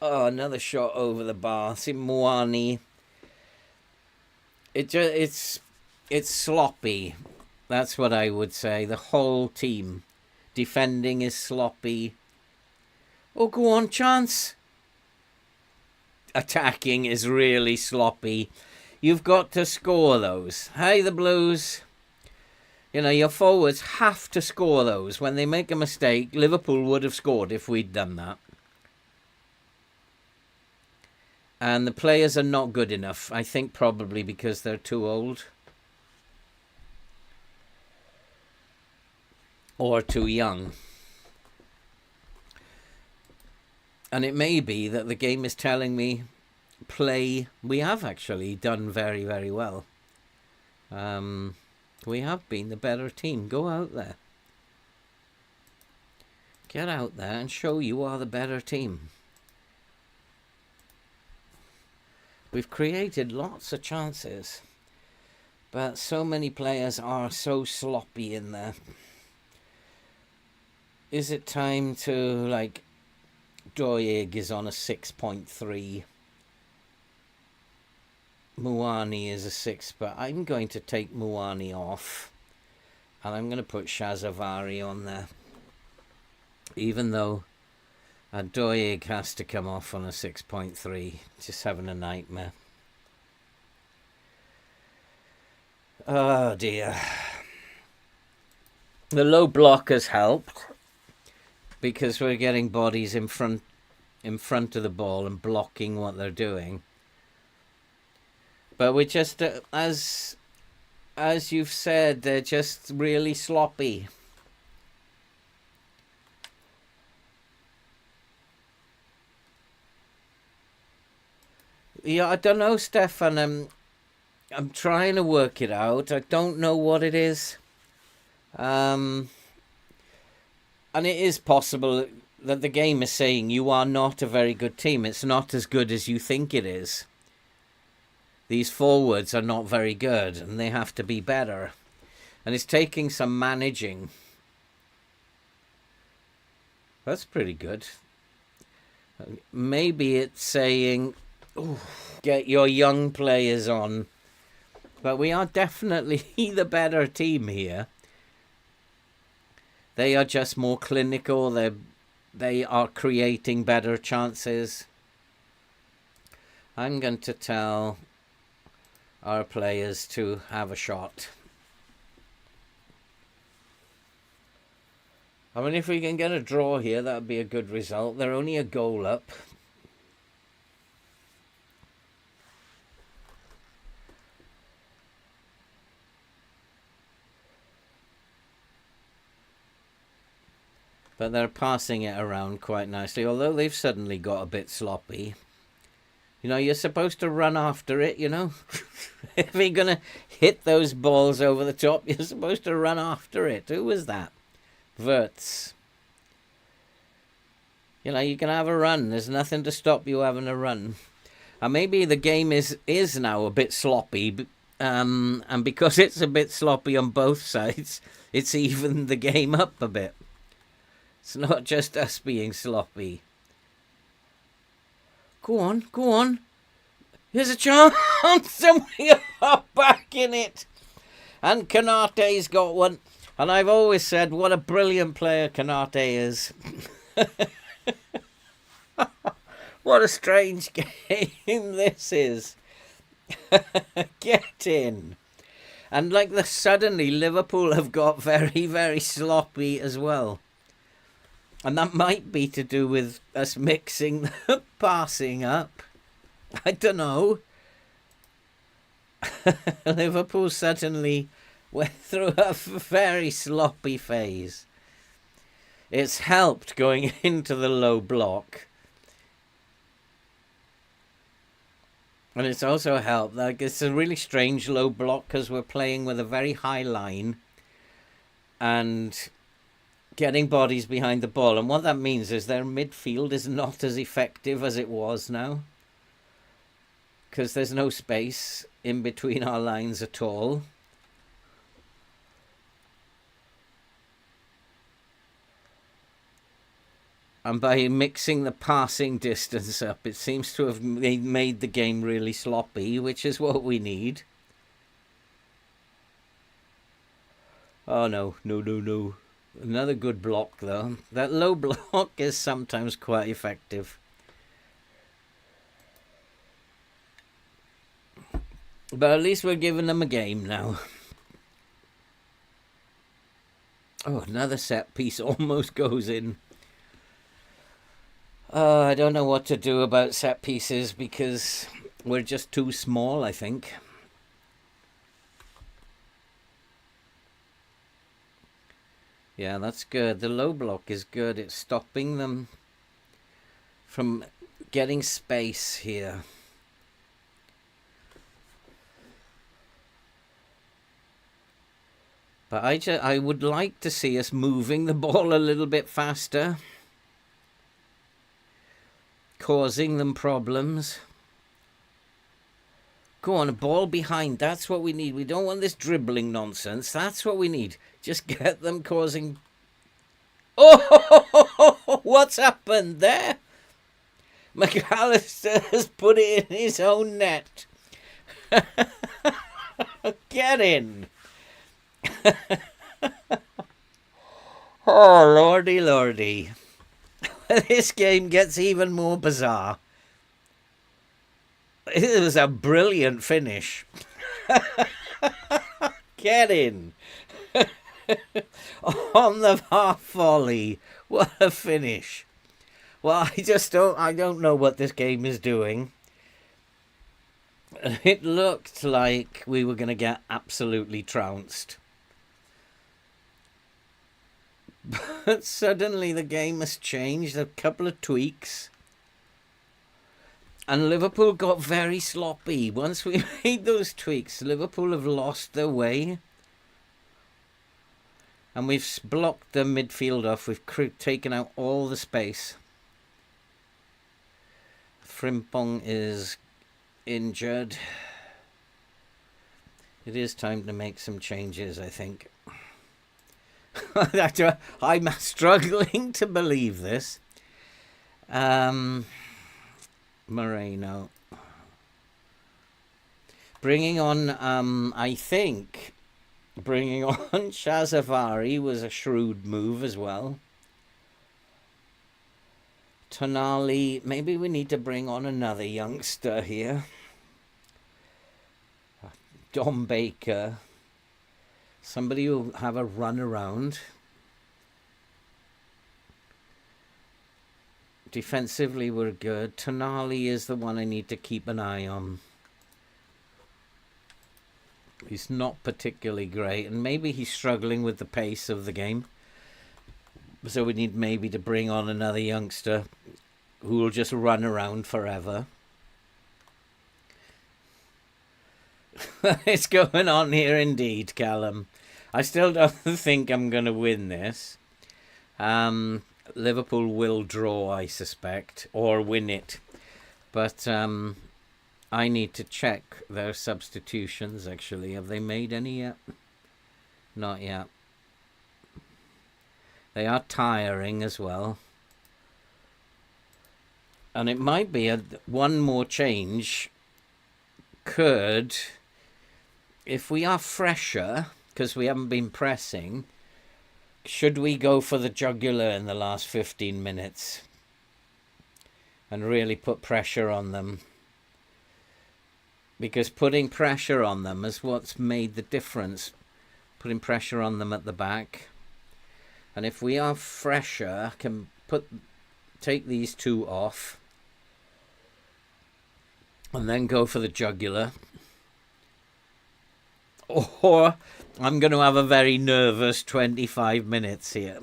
Oh, another shot over the bar. Simwani. It's sloppy. That's what I would say. The whole team. Defending is sloppy. Oh, go on, chance. Attacking is really sloppy. You've got to score those. Hey, the Blues. You know, your forwards have to score those. When they make a mistake, Liverpool would have scored if we'd done that. And the players are not good enough. I think probably because they're too old. Or too young. And it may be that the game is telling me play. We have actually done very, very well. We have been the better team. Go out there. Get out there and show you are the better team. We've created lots of chances. But so many players are so sloppy in there. Is it time to, like, Doig is on a 6.3. Muani is a 6, but I'm going to take Muani off. And I'm going to put Shazavari on there. Even though Doig has to come off on a 6.3. Just having a nightmare. Oh dear. The low block has helped because we're getting bodies in front of the ball and blocking what they're doing. But we're just, as you've said, they're just really sloppy. Yeah, I don't know, Stefan. I'm trying to work it out. I don't know what it is. And it is possible that the game is saying you are not a very good team. It's not as good as you think it is. These forwards are not very good and they have to be better. And it's taking some managing. That's pretty good. Maybe it's saying, oh, get your young players on. But we are definitely the better team here. They are just more clinical. They are creating better chances. I'm going to tell our players to have a shot. I mean, if we can get a draw here, that would be a good result. They're only a goal up. But they're passing it around quite nicely, although they've suddenly got a bit sloppy. You know, you're supposed to run after it, you know. If you're going to hit those balls over the top, you're supposed to run after it. Who was that? Wirtz. You know, you can have a run. There's nothing to stop you having a run. And maybe the game is now a bit sloppy. And because it's a bit sloppy on both sides, it's evened the game up a bit. It's not just us being sloppy. Go on, go on. Here's a chance. And we are back in it. And Kanate's got one. And I've always said what a brilliant player Kanate is. What a strange game this is. Get in. And like suddenly Liverpool have got very, very sloppy as well. And that might be to do with us mixing the passing up. I don't know. Liverpool suddenly went through a very sloppy phase. It's helped going into the low block. And it's also helped. Like, it's a really strange low block because we're playing with a very high line. And getting bodies behind the ball, and what that means is their midfield is not as effective as it was now, because there's no space in between our lines at all. And by mixing the passing distance up, it seems to have made the game really sloppy, which is what we need. Oh no, no, no, no. Another good block, though. That low block is sometimes quite effective. But at least we're giving them a game now. Oh, another set piece almost goes in. Oh, I don't know what to do about set pieces because we're just too small, I think. Yeah, that's good. The low block is good. It's stopping them from getting space here. But I would like to see us moving the ball a little bit faster, causing them problems. Go on, a ball behind. That's what we need. We don't want this dribbling nonsense. That's what we need. Just get them causing... Oh, what's happened there? McAllister has put it in his own net. Get in. Oh, lordy, lordy. This game gets even more bizarre. It was a brilliant finish. Get in. On the half volley. What a finish. Well, I don't know what this game is doing. It looked like we were going to get absolutely trounced. But suddenly the game has changed. A couple of tweaks. And Liverpool got very sloppy. Once we made those tweaks, Liverpool have lost their way. And we've blocked the midfield off. We've taken out all the space. Frimpong is injured. It is time to make some changes, I think. I'm struggling to believe this. Moreno. Bringing on, I think, bringing on Shazavari was a shrewd move as well. Tonali, maybe we need to bring on another youngster here. Dom Baker. Somebody who'll have a run around. Defensively, we're good. Tonali is the one I need to keep an eye on. He's not particularly great, and maybe he's struggling with the pace of the game. So we need maybe to bring on another youngster who will just run around forever. It's going on here indeed, Callum. I still don't think I'm going to win this. Liverpool will draw, I suspect, or win it. But I need to check their substitutions, actually. Have they made any yet? Not yet. They are tiring as well. And it might be one more change could, if we are fresher, because we haven't been pressing, should we go for the jugular in the last 15 minutes and really put pressure on them? Because putting pressure on them is what's made the difference. Putting pressure on them at the back. And if we are fresher, can take these two off and then go for the jugular. Or I'm going to have a very nervous 25 minutes here.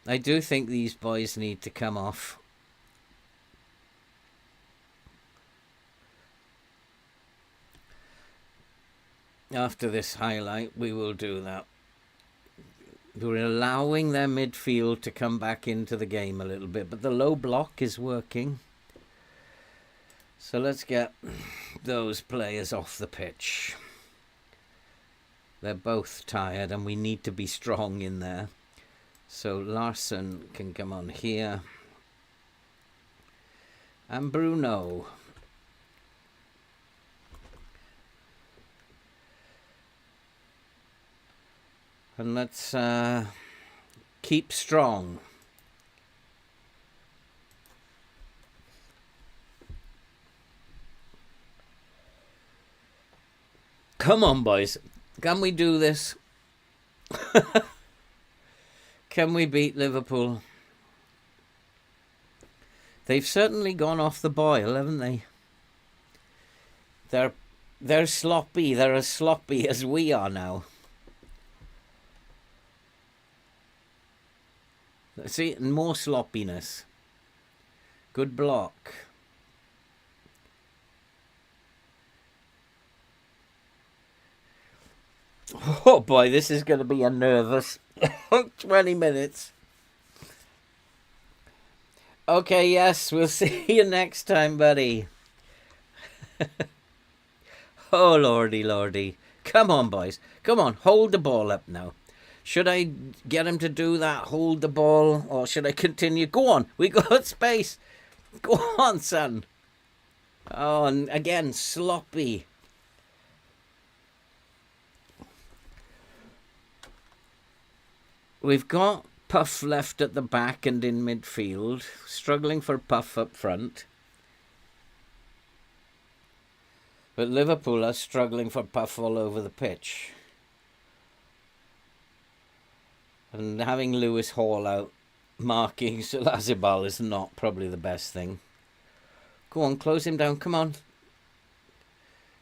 I do think these boys need to come off. After this highlight, we will do that. We're allowing their midfield to come back into the game a little bit, but the low block is working. So let's get those players off the pitch. They're both tired and we need to be strong in there. So Larson can come on here. And Bruno. And let's keep strong. Come on, boys. Can we do this? Can we beat Liverpool? They've certainly gone off the boil, haven't they? They're sloppy. They're as sloppy as we are now. See, more sloppiness. Good block. Oh boy, this is going to be a nervous 20 minutes. Okay, yes, we'll see you next time, buddy. Oh, lordy, lordy. Come on, boys. Come on, hold the ball up now. Should I get him to do that, hold the ball, or should I continue? Go on, we got space. Go on, son. Oh, and again, sloppy. We've got Puff left at the back and in midfield, struggling for Puff up front. But Liverpool are struggling for Puff all over the pitch. And having Lewis Hall out marking Salazibal is not probably the best thing. Go on, close him down, come on.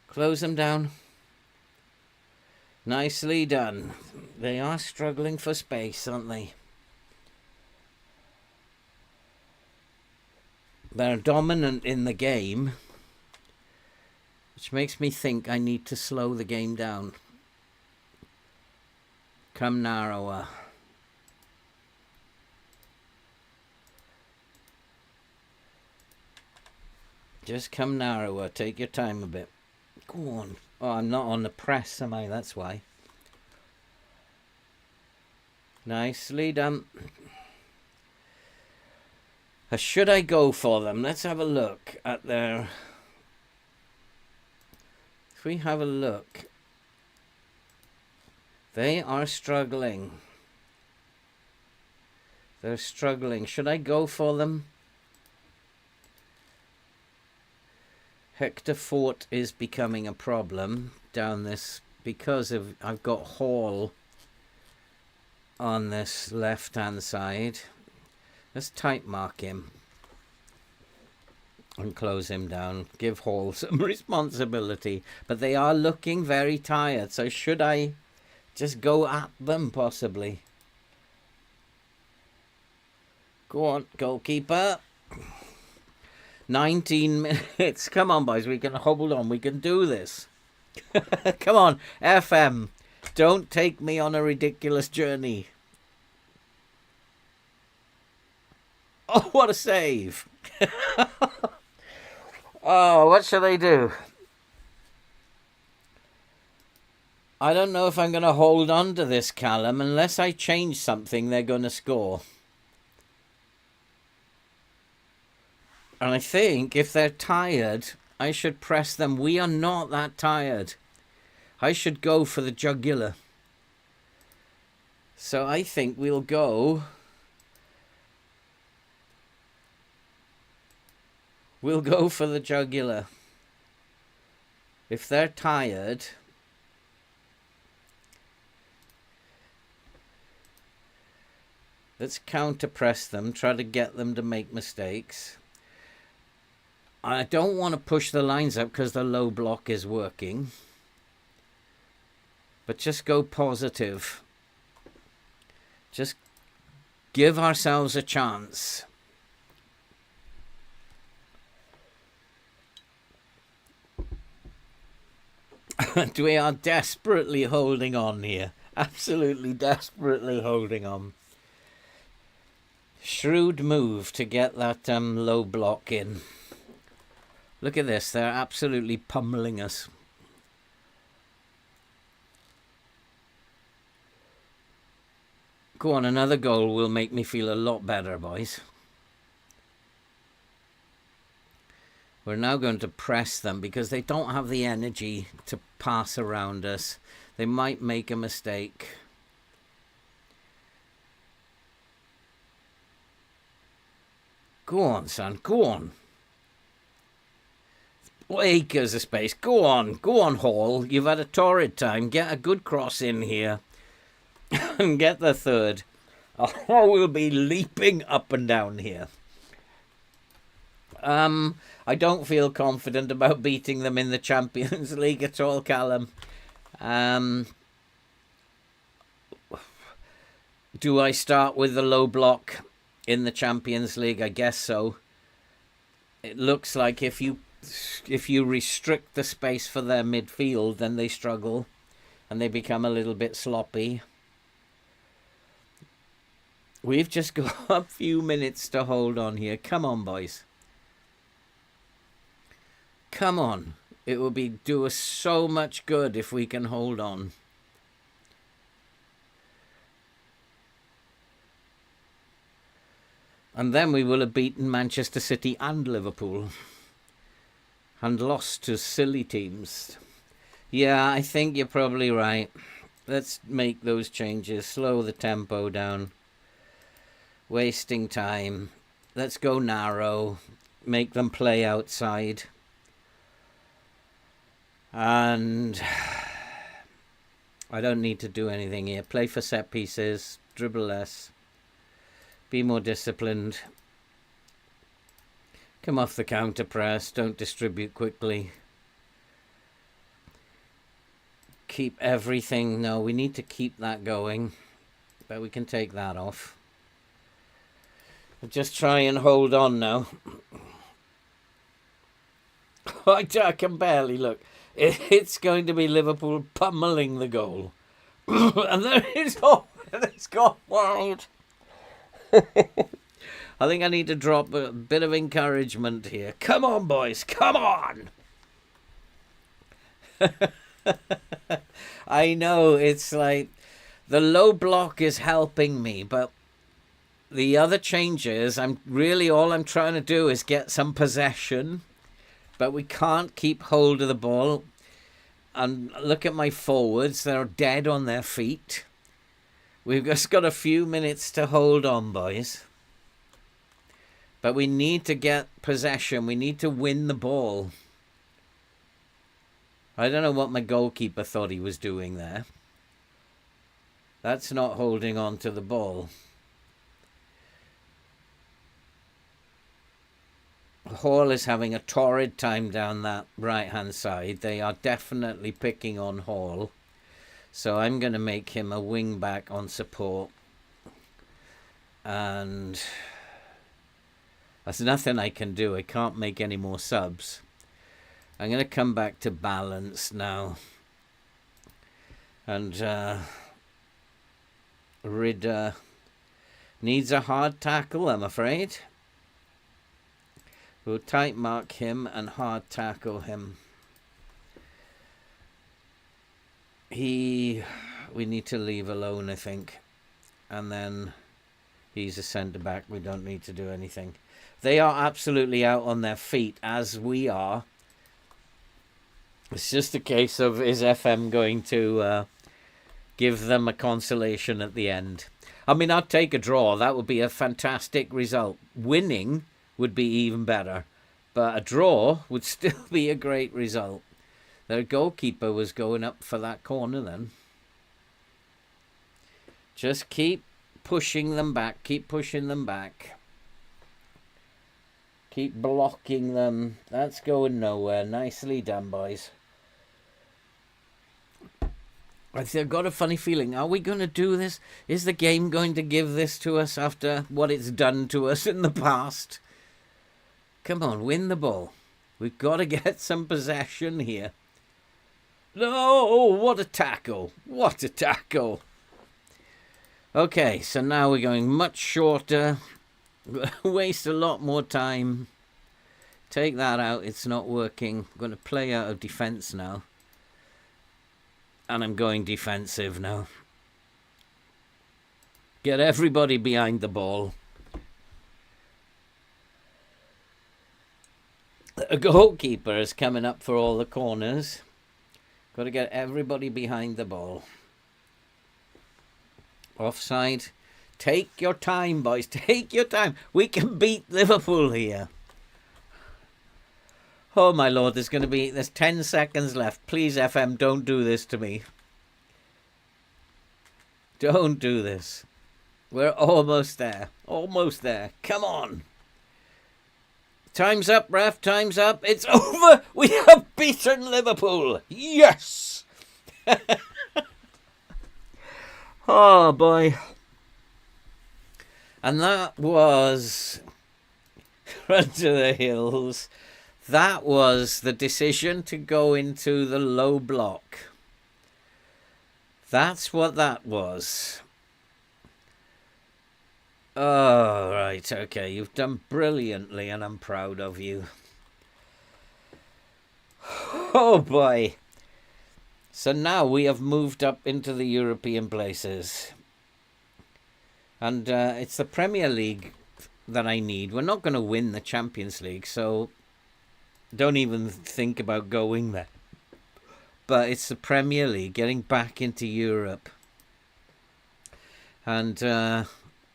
Close him down. Nicely done. They are struggling for space, aren't they? They're dominant in the game, which makes me think I need to slow the game down. Come narrower. Just come narrower. Take your time a bit. Go on. Oh, I'm not on the press, am I? That's why. Nicely done. Should I go for them? Let's have a look at their... If we have a look, they are struggling. They're struggling. Should I go for them? Hector Fort is becoming a problem down this because of I've got Hall on this left-hand side. Let's tight mark him and close him down. Give Hall some responsibility. But they are looking very tired, so should I just go at them possibly? Go on, goalkeeper. 19 minutes. Come on, boys. We can hold on. We can do this. Come on, FM. Don't take me on a ridiculous journey. Oh, what a save. Oh, what shall I do? I don't know if I'm going to hold on to this, Callum. Unless I change something, they're going to score. And I think if they're tired, I should press them. We are not that tired. I should go for the jugular. So I think we'll go... We'll go for the jugular. If they're tired... Let's counter-press them, try to get them to make mistakes. I don't want to push the lines up because the low block is working. But just go positive. Just give ourselves a chance. And we are desperately holding on here. Absolutely desperately holding on. Shrewd move to get that low block in. Look at this. They're absolutely pummeling us. Go on, another goal will make me feel a lot better, boys. We're now going to press them because they don't have the energy to pass around us. They might make a mistake. Go on, son. Go on. Acres of space. Go on. Go on, Hall. You've had a torrid time. Get a good cross in here. And get the third. Oh, we'll be leaping up and down here. I don't feel confident about beating them in the Champions League at all, Callum. Do I start with the low block in the Champions League? I guess so. It looks like if you restrict the space for their midfield, then they struggle and they become a little bit sloppy. We've just got a few minutes to hold on here. Come on, boys. Come on. It will do us so much good if we can hold on. And then we will have beaten Manchester City and Liverpool and lost to silly teams. Yeah, I think you're probably right. Let's make those changes. Slow the tempo down. Wasting time. Let's go narrow. Make them play outside. And I don't need to do anything here. Play for set pieces. Dribble less. Be more disciplined. Come off the counter press. Don't distribute quickly. Keep everything. No, we need to keep that going. But we can take that off. We'll just try and hold on now. I can barely look. It's going to be Liverpool pummeling the goal. And there it's gone wide. I think I need to drop a bit of encouragement here. Come on, boys. Come on. I know it's like the low block is helping me, but the other changes, all I'm trying to do is get some possession, but we can't keep hold of the ball. And look at my forwards. They're dead on their feet. We've just got a few minutes to hold on, boys. But we need to get possession. We need to win the ball. I don't know what my goalkeeper thought he was doing there. That's not holding on to the ball. Hall is having a torrid time down that right-hand side. They are definitely picking on Hall. So I'm going to make him a wing back on support. And there's nothing I can do. I can't make any more subs. I'm going to come back to balance now. And Ridder needs a hard tackle, I'm afraid. We'll tight mark him and hard tackle him. We need to leave alone, I think. And then he's a centre-back. We don't need to do anything. They are absolutely out on their feet, as we are. It's just a case of, is FM going to give them a consolation at the end? I mean, I'd take a draw. That would be a fantastic result. Winning would be even better. But a draw would still be a great result. Their goalkeeper was going up for that corner then. Just keep pushing them back. Keep pushing them back. Keep blocking them. That's going nowhere. Nicely done, boys. I've got a funny feeling. Are we going to do this? Is the game going to give this to us after what it's done to us in the past? Come on, win the ball. We've got to get some possession here. No, what a tackle. What a tackle. Okay, so now we're going much shorter. Waste a lot more time. Take that out. It's not working. I'm going to play out of defence now. And I'm going defensive now. Get everybody behind the ball. A goalkeeper is coming up for all the corners. Got to get everybody behind the ball. Offside. Take your time, boys. Take your time. We can beat Liverpool here. Oh, my Lord. There's 10 seconds left. Please, FM, don't do this to me. Don't do this. We're almost there. Almost there. Come on. Time's up, ref. Time's up. It's over. We have beaten Liverpool. Yes. Oh, boy. And that was Run to the Hills. That was the decision to go into the low block. That's what that was. Oh, right, okay. You've done brilliantly and I'm proud of you. Oh boy. So now we have moved up into the European places. And it's the Premier League that I need. We're not going to win the Champions League, so don't even think about going there. But it's the Premier League, getting back into Europe. And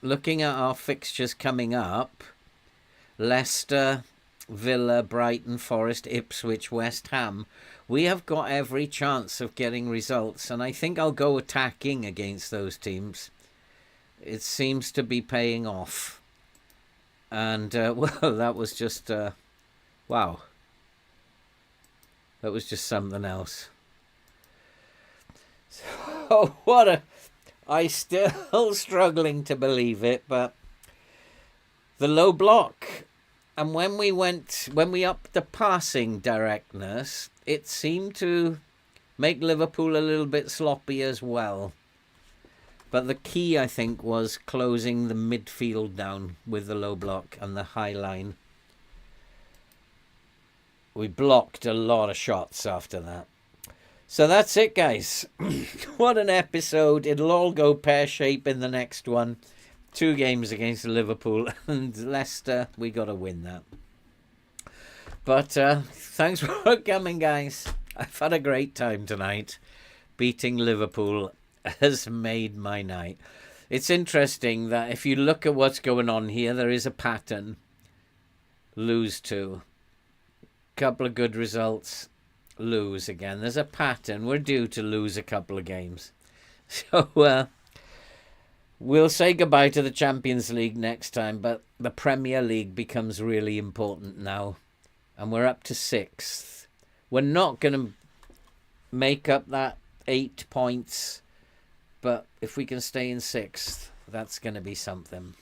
looking at our fixtures coming up, Leicester, Villa, Brighton, Forest, Ipswich, West Ham, we have got every chance of getting results. And I think I'll go attacking against those teams. It seems to be paying off. And, well, that was just, wow. That was just something else. So, I still struggling to believe it, but the low block. And when we upped the passing directness, it seemed to make Liverpool a little bit sloppy as well. But the key, I think, was closing the midfield down with the low block and the high line. We blocked a lot of shots after that. So that's it, guys. What an episode. It'll all go pear-shaped in the next one. 2 games against Liverpool and Leicester. We got to win that. But thanks for coming, guys. I've had a great time tonight. Beating Liverpool has made my night. It's interesting that if you look at what's going on here, there is a pattern. Lose 2. Couple of good results. Lose again. There's a pattern. We're due to lose a couple of games. So we'll say goodbye to the Champions League next time, but the Premier League becomes really important now. And we're up to 6th. We're not going to make up that 8 points, but if we can stay in 6th, that's going to be something.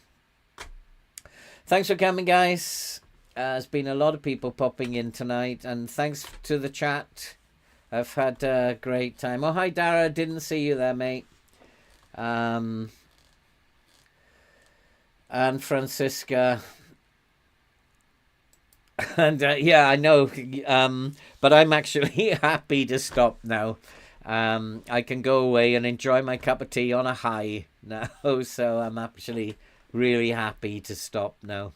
Thanks for coming, guys. There's been a lot of people popping in tonight, and thanks to the chat. I've had a great time. Oh, hi, Dara. Didn't see you there, mate. And Francisca. And yeah, I know. But I'm actually happy to stop now. I can go away and enjoy my cup of tea on a high now. So I'm actually really happy to stop now.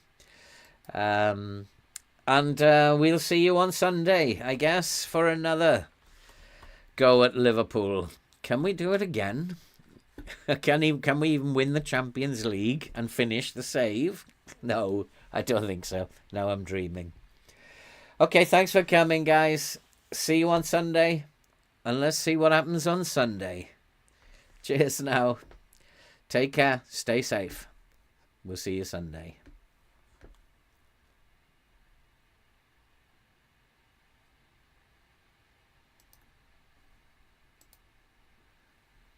And we'll see you on Sunday, I guess, for another go at Liverpool. Can we do it again? Can we even win the Champions League and finish the save? No, I don't think so. Now I'm dreaming. Okay, thanks for coming, guys. See you on Sunday. And let's see what happens on Sunday. Cheers now. Take care. Stay safe. We'll see you Sunday.